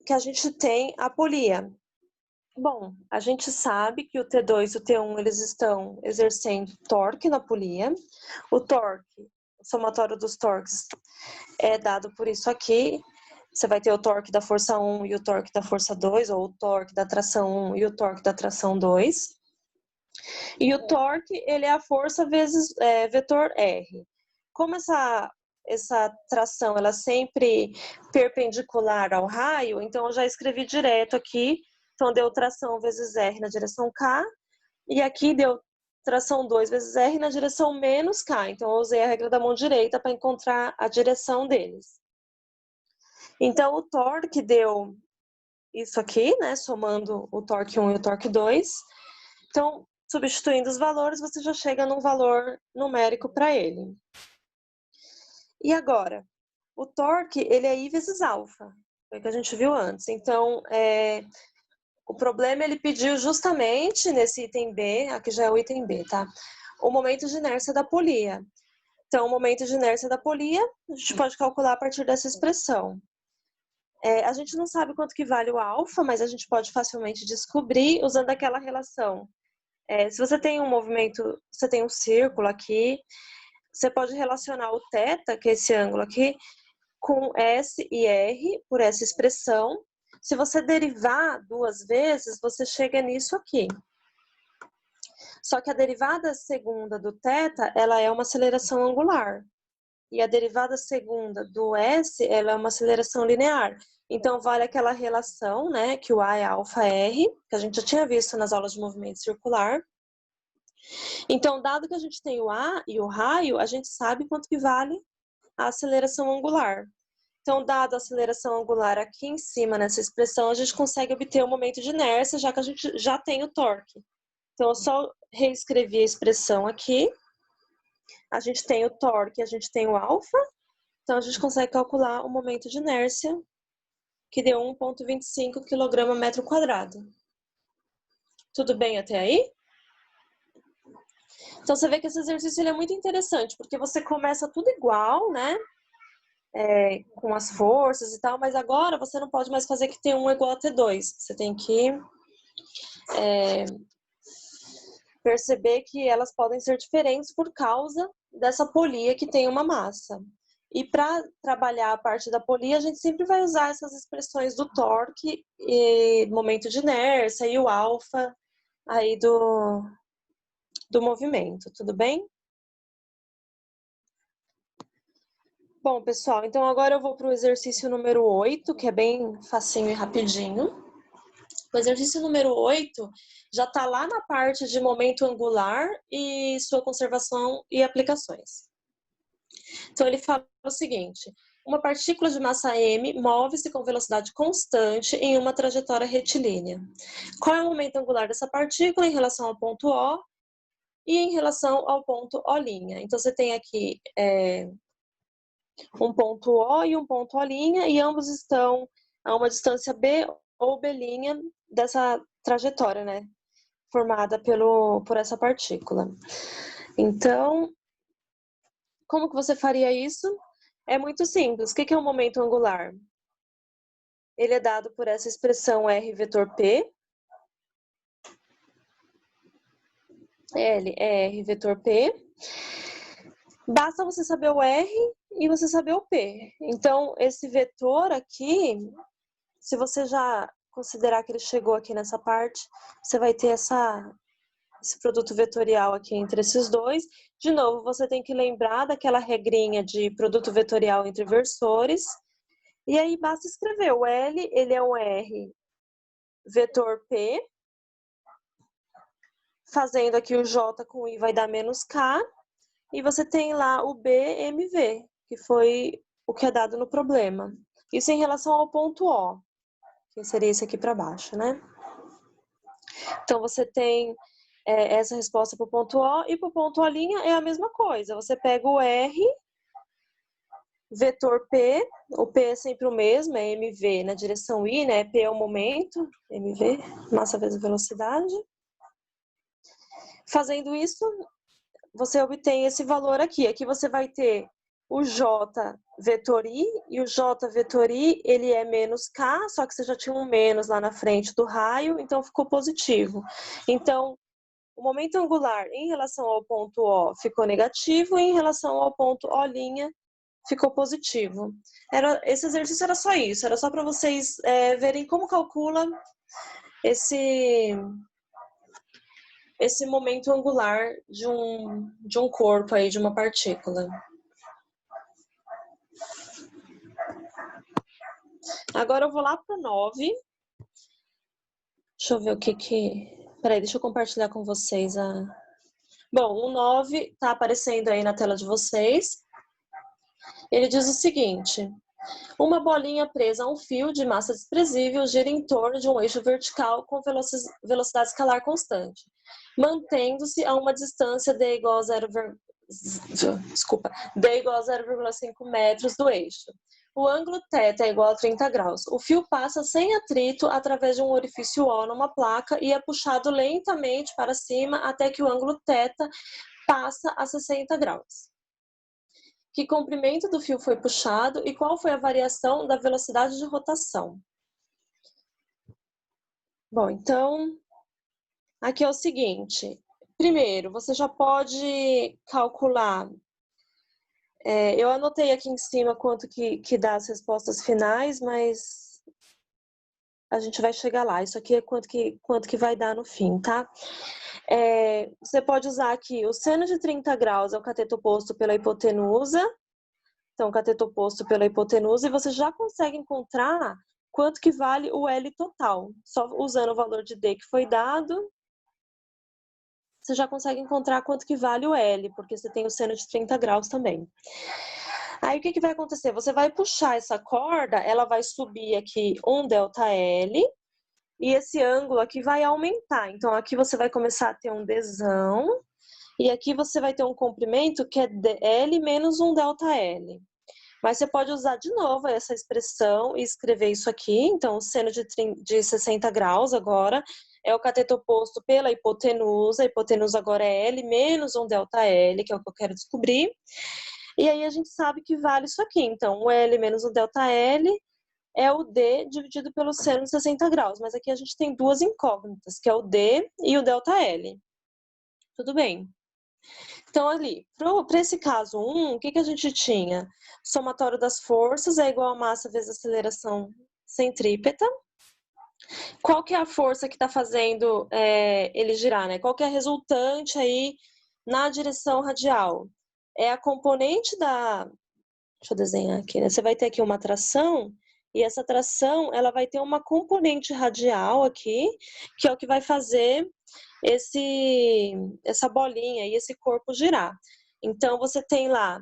que a gente tem a polia? Bom, a gente sabe que o T2 e o T1 eles estão exercendo torque na polia. O torque, o somatório dos torques é dado por isso aqui. Você vai ter o torque da força 1 e o torque da força 2, ou o torque da tração 1 e o torque da tração 2. E o torque, ele é a força vezes vetor R. Como essa tração ela é sempre perpendicular ao raio, então eu já escrevi direto aqui. Então, deu tração vezes R na direção K, e aqui deu tração 2 vezes R na direção menos K. Então, eu usei a regra da mão direita para encontrar a direção deles. Então, o torque deu isso aqui, né? Somando o torque 1 e o torque 2. Então, substituindo os valores, você já chega num valor numérico para ele. E agora, o torque, ele é I vezes alfa, foi o que a gente viu antes. Então, o problema, ele pediu justamente nesse item B, aqui já é o item B, tá? O momento de inércia da polia. Então, o momento de inércia da polia, a gente pode calcular a partir dessa expressão. A gente não sabe quanto que vale o alfa, mas a gente pode facilmente descobrir usando aquela relação. Se você tem um movimento, você tem um círculo aqui, você pode relacionar o θ, que é esse ângulo aqui, com S e R, por essa expressão. Se você derivar 2 vezes, você chega nisso aqui. Só que a derivada segunda do θ, ela é uma aceleração angular. E a derivada segunda do S, ela é uma aceleração linear. Então, vale aquela relação, né, que o A é αr, que a gente já tinha visto nas aulas de movimento circular. Então, dado que a gente tem o A e o raio, a gente sabe quanto que vale a aceleração angular. Então, dado a aceleração angular aqui em cima, nessa expressão, a gente consegue obter o momento de inércia, já que a gente já tem o torque. Então, eu só reescrevi a expressão aqui. A gente tem o torque, a gente tem o alfa. Então, a gente consegue calcular o momento de inércia, que deu 1,25 kg/m². Tudo bem até aí? Então, você vê que esse exercício ele é muito interessante, porque você começa tudo igual, né? Com as forças e tal, mas agora você não pode mais fazer que T1 é igual a T2. Você tem que perceber que elas podem ser diferentes por causa dessa polia que tem uma massa. E para trabalhar a parte da polia, a gente sempre vai usar essas expressões do torque, e momento de inércia e o alfa aí do movimento, tudo bem? Bom, pessoal, então agora eu vou para o exercício número 8, que é bem facinho e rapidinho. O exercício número 8 já está lá na parte de momento angular e sua conservação e aplicações. Então, ele fala o seguinte: uma partícula de massa m move-se com velocidade constante em uma trajetória retilínea. Qual é o momento angular dessa partícula em relação ao ponto O e em relação ao ponto O'? Então, você tem aqui um ponto O e um ponto O', e ambos estão a uma distância B ou B' dessa trajetória, né? Formada por essa partícula. Então, como que você faria isso? É muito simples. O que é o momento angular? Ele é dado por essa expressão R vetor P. L é R vetor P. Basta você saber o R e você saber o P. Então, esse vetor aqui, se você já considerar que ele chegou aqui nessa parte, você vai ter esse produto vetorial aqui entre esses dois. De novo, você tem que lembrar daquela regrinha de produto vetorial entre versores. E aí basta escrever o L, ele é um R vetor P. Fazendo aqui o J com I vai dar menos K. E você tem lá o BMV, que foi o que é dado no problema. Isso em relação ao ponto O, que seria esse aqui para baixo, né? Então, você tem essa resposta para o ponto O, e para o ponto O' é a mesma coisa. Você pega o R, vetor P, o P é sempre o mesmo, é mv na direção I, né? P é o momento, mv, massa vezes velocidade. Fazendo isso, você obtém esse valor aqui. Aqui você vai ter o J vetor I, e o J vetor I, ele é menos K, só que você já tinha um menos lá na frente do raio, então ficou positivo. Então, o momento angular em relação ao ponto O ficou negativo, e em relação ao ponto O' ficou positivo. Esse exercício era só isso, era só para vocês verem como calcula esse momento angular de um corpo aí, de uma partícula. Agora eu vou lá para o 9. Deixa eu ver o que... Peraí, deixa eu compartilhar com vocês a... Bom, o 9 está aparecendo aí na tela de vocês. Ele diz o seguinte: uma bolinha presa a um fio de massa desprezível gira em torno de um eixo vertical com velocidade escalar constante, mantendo-se a uma distância d igual a 0,5 metros do eixo. O ângulo θ é igual a 30 graus. O fio passa sem atrito através de um orifício O numa placa e é puxado lentamente para cima até que o ângulo θ passa a 60 graus. Que comprimento do fio foi puxado e qual foi a variação da velocidade de rotação? Bom, então, aqui é o seguinte. Primeiro, você já pode calcular. Eu anotei aqui em cima quanto que dá as respostas finais, mas a gente vai chegar lá. Isso aqui é quanto que vai dar no fim, tá? Você pode usar aqui o seno de 30 graus, é o cateto oposto pela hipotenusa. Então, o cateto oposto pela hipotenusa, e você já consegue encontrar quanto que vale o L total. Só usando o valor de D que foi dado, você já consegue encontrar quanto que vale o L, porque você tem o seno de 30 graus também. Aí, o que que vai acontecer? Você vai puxar essa corda, ela vai subir aqui um ΔL, e esse ângulo aqui vai aumentar. Então, aqui você vai começar a ter um Dzão, e aqui você vai ter um comprimento que é L menos um ΔL. Mas você pode usar de novo essa expressão e escrever isso aqui. Então, o seno de 60 graus agora é o cateto oposto pela hipotenusa. A hipotenusa agora é L menos um ΔL, que é o que eu quero descobrir. E aí a gente sabe que vale isso aqui. Então, o L menos um ΔL é o D dividido pelo seno de 60 graus. Mas aqui a gente tem duas incógnitas, que é o D e o ΔL. Tudo bem. Então, ali, para esse caso 1, o que a gente tinha? Somatório das forças é igual a massa vezes aceleração centrípeta. Qual que é a força que está fazendo ele girar, né? Qual que é a resultante aí na direção radial? É a componente da... Deixa eu desenhar aqui, né? Você vai ter aqui uma tração, e essa tração, ela vai ter uma componente radial aqui, que é o que vai fazer essa bolinha e esse corpo girar. Então, você tem lá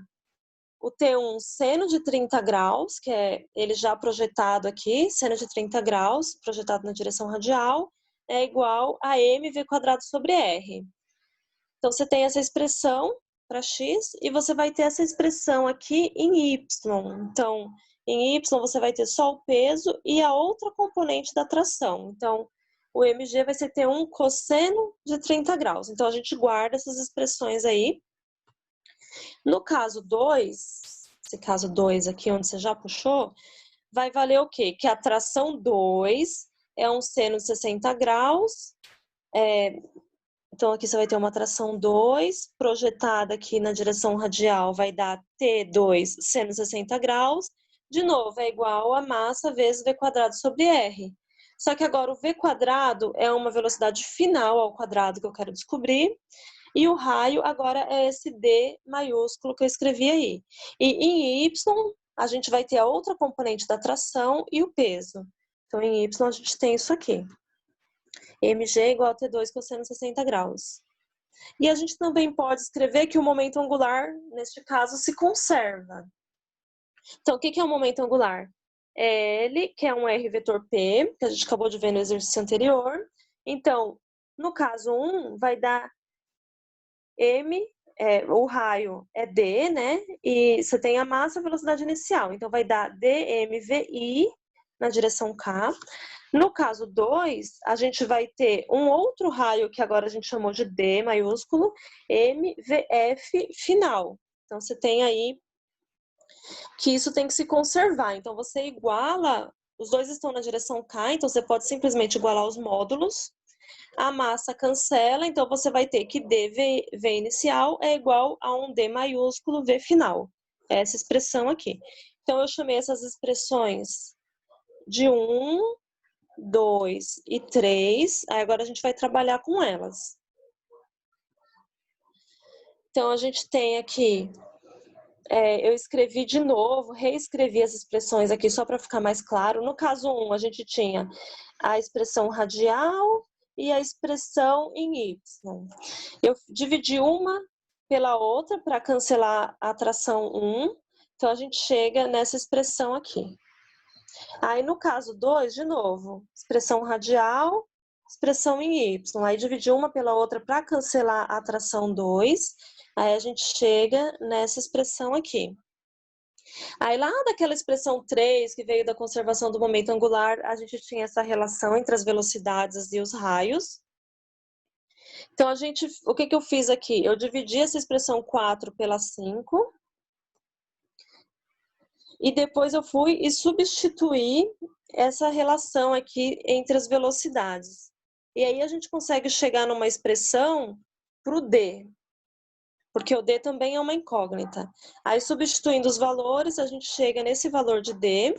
o T1 seno de 30 graus, que é ele já projetado aqui, seno de 30 graus, projetado na direção radial, é igual a mv² sobre r. Então, você tem essa expressão para x e você vai ter essa expressão aqui em y. Então, em y você vai ter só o peso e a outra componente da tração. Então, o mg vai ser T1 cosseno de 30 graus. Então, a gente guarda essas expressões aí. No caso 2, esse caso 2 aqui, onde você já puxou, vai valer o quê? Que a tração 2 é um seno de 60 graus. Então, aqui você vai ter uma tração 2, projetada aqui na direção radial, vai dar T2 seno 60 graus. De novo, é igual a massa vezes V² sobre R. Só que agora o V² é uma velocidade final ao quadrado que eu quero descobrir. E o raio agora é esse D maiúsculo que eu escrevi aí. E em Y, a gente vai ter a outra componente da tração e o peso. Então, em Y, a gente tem isso aqui. mg é igual a T2 cosseno 60 graus. E a gente também pode escrever que o momento angular, neste caso, se conserva. Então, o que é o momento angular? É L, que é um R vetor P, que a gente acabou de ver no exercício anterior. Então, no caso 1, vai dar M, o raio é D, né? E você tem a massa e a velocidade inicial. Então, vai dar dmvi na direção K. No caso 2, a gente vai ter um outro raio que agora a gente chamou de D maiúsculo, mvf final. Então, você tem aí que isso tem que se conservar. Então, você iguala, os dois estão na direção K, então você pode simplesmente igualar os módulos. A massa cancela, então você vai ter que dv inicial é igual a um D maiúsculo V final. Essa expressão aqui. Então, eu chamei essas expressões de 1, 2 e 3. Aí agora a gente vai trabalhar com elas. Então, a gente tem aqui... eu escrevi de novo, reescrevi as expressões aqui só para ficar mais claro. No caso 1, a gente tinha a expressão radial e a expressão em y. Eu dividi uma pela outra para cancelar a tração 1. Então, a gente chega nessa expressão aqui. Aí, no caso 2, de novo, expressão radial, expressão em y. Aí, dividi uma pela outra para cancelar a tração 2. Aí, a gente chega nessa expressão aqui. Aí, lá daquela expressão 3, que veio da conservação do momento angular, a gente tinha essa relação entre as velocidades e os raios. Então, o que eu fiz aqui? Eu dividi essa expressão 4 pela 5. E depois eu fui e substituí essa relação aqui entre as velocidades. E aí a gente consegue chegar numa expressão para o D, porque o D também é uma incógnita. Aí, substituindo os valores, a gente chega nesse valor de D.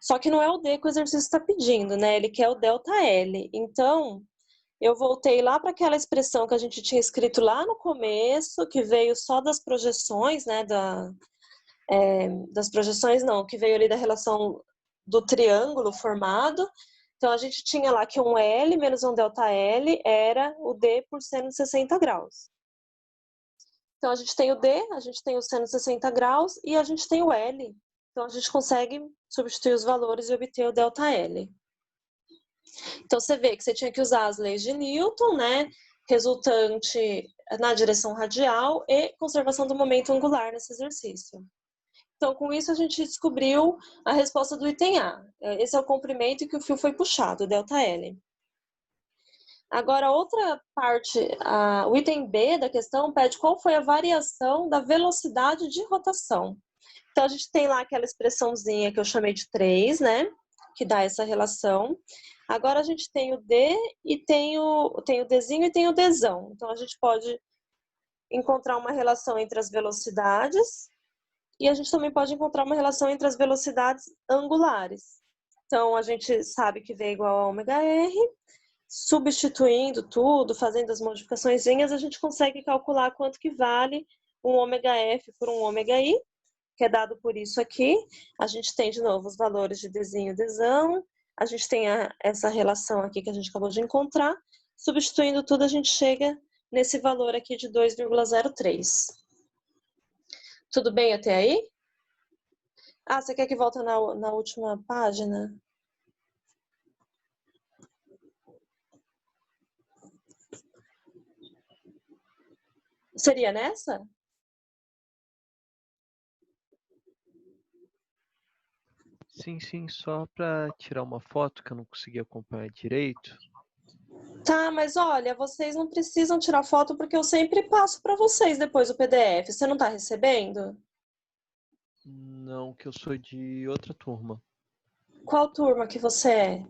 Só que não é o D que o exercício está pedindo, né? Ele quer o ΔL. Então, eu voltei lá para aquela expressão que a gente tinha escrito lá no começo, que veio só das projeções, né? Das projeções não, que veio ali da relação do triângulo formado. Então, a gente tinha lá que um L menos um ΔL era o D por seno de 60 graus. Então, a gente tem o D, a gente tem o seno de 60 graus e a gente tem o L. Então, a gente consegue substituir os valores e obter o ΔL. Então, você vê que você tinha que usar as leis de Newton, né? Resultante na direção radial e conservação do momento angular nesse exercício. Então, com isso, a gente descobriu a resposta do item A. Esse é o comprimento que o fio foi puxado, ΔL. Agora, outra parte, o item B da questão pede qual foi a variação da velocidade de rotação. Então, a gente tem lá aquela expressãozinha que eu chamei de 3, né? Que dá essa relação. Agora, a gente tem o D e tem o Dzinho e tem o Dzão. Então, a gente pode encontrar uma relação entre as velocidades e a gente também pode encontrar uma relação entre as velocidades angulares. Então, a gente sabe que V é igual a ômega R. Substituindo tudo, fazendo as modificaçõezinhas, a gente consegue calcular quanto que vale um ômega F por um ômega I, que é dado por isso aqui. A gente tem, de novo, os valores de Dzinho e Dzão. A gente tem essa relação aqui que a gente acabou de encontrar. Substituindo tudo, a gente chega nesse valor aqui de 2,03. Tudo bem até aí? Ah, você quer que volte na última página? Seria nessa? Sim, só para tirar uma foto que eu não consegui acompanhar direito. Tá, mas olha, vocês não precisam tirar foto porque eu sempre passo para vocês depois o PDF. Você não tá recebendo? Não, que eu sou de outra turma. Qual turma que você é?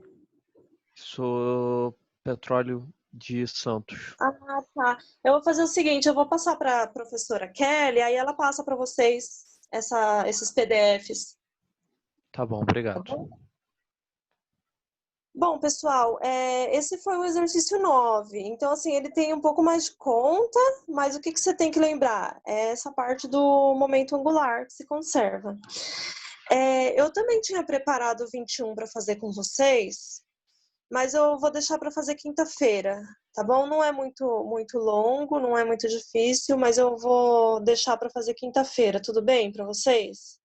Sou Petróleo de Santos. Ah, tá. Eu vou fazer o seguinte, eu vou passar para a professora Kelly, aí ela passa para vocês esses PDFs. Tá bom, Tá obrigado. bom? Bom, pessoal, esse foi o exercício 9. Então, assim, ele tem um pouco mais de conta, mas o que você tem que lembrar? É essa parte do momento angular que se conserva. Eu também tinha preparado o 21 para fazer com vocês, mas eu vou deixar para fazer quinta-feira, tá bom? Não é muito longo, não é muito difícil, mas eu vou deixar para fazer quinta-feira, tudo bem para vocês?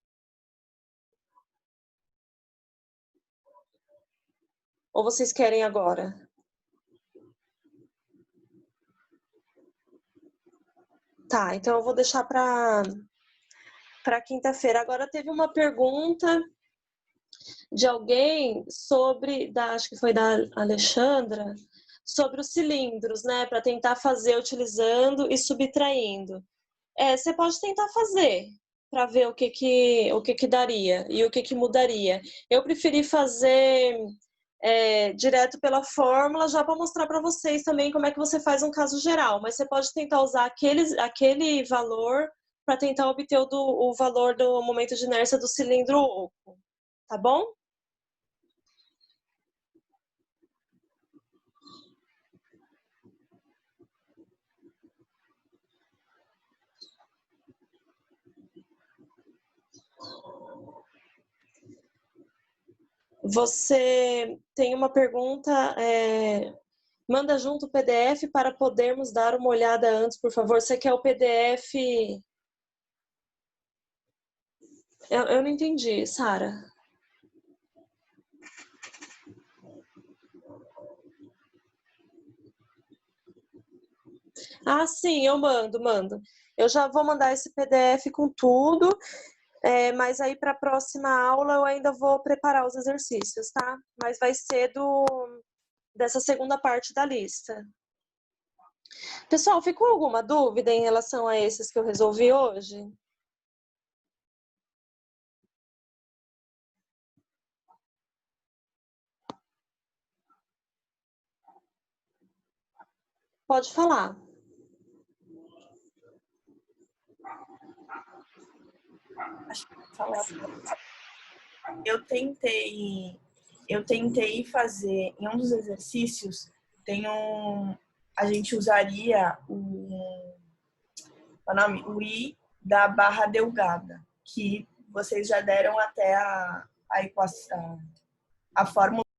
Ou vocês querem agora? Tá, então eu vou deixar para quinta-feira. Agora teve uma pergunta de alguém sobre, acho que foi da Alexandra, sobre os cilindros, né, para tentar fazer utilizando e subtraindo. Você pode tentar fazer para ver o que daria e o que mudaria. Eu preferi fazer direto pela fórmula, já para mostrar para vocês também como é que você faz um caso geral, mas você pode tentar usar aquele valor para tentar obter o valor do momento de inércia do cilindro oco, tá bom? Você tem uma pergunta, manda junto o PDF para podermos dar uma olhada antes, por favor. Você quer o PDF? Eu não entendi, Sara. Ah, sim, eu mando. Eu já vou mandar esse PDF com tudo, mas aí para a próxima aula eu ainda vou preparar os exercícios, tá? Mas vai ser dessa segunda parte da lista. Pessoal, ficou alguma dúvida em relação a esses que eu resolvi hoje? Pode falar. Acho que falar. eu tentei fazer em um dos exercícios, a gente usaria o I da barra delgada, que vocês já deram até a equação, a fórmula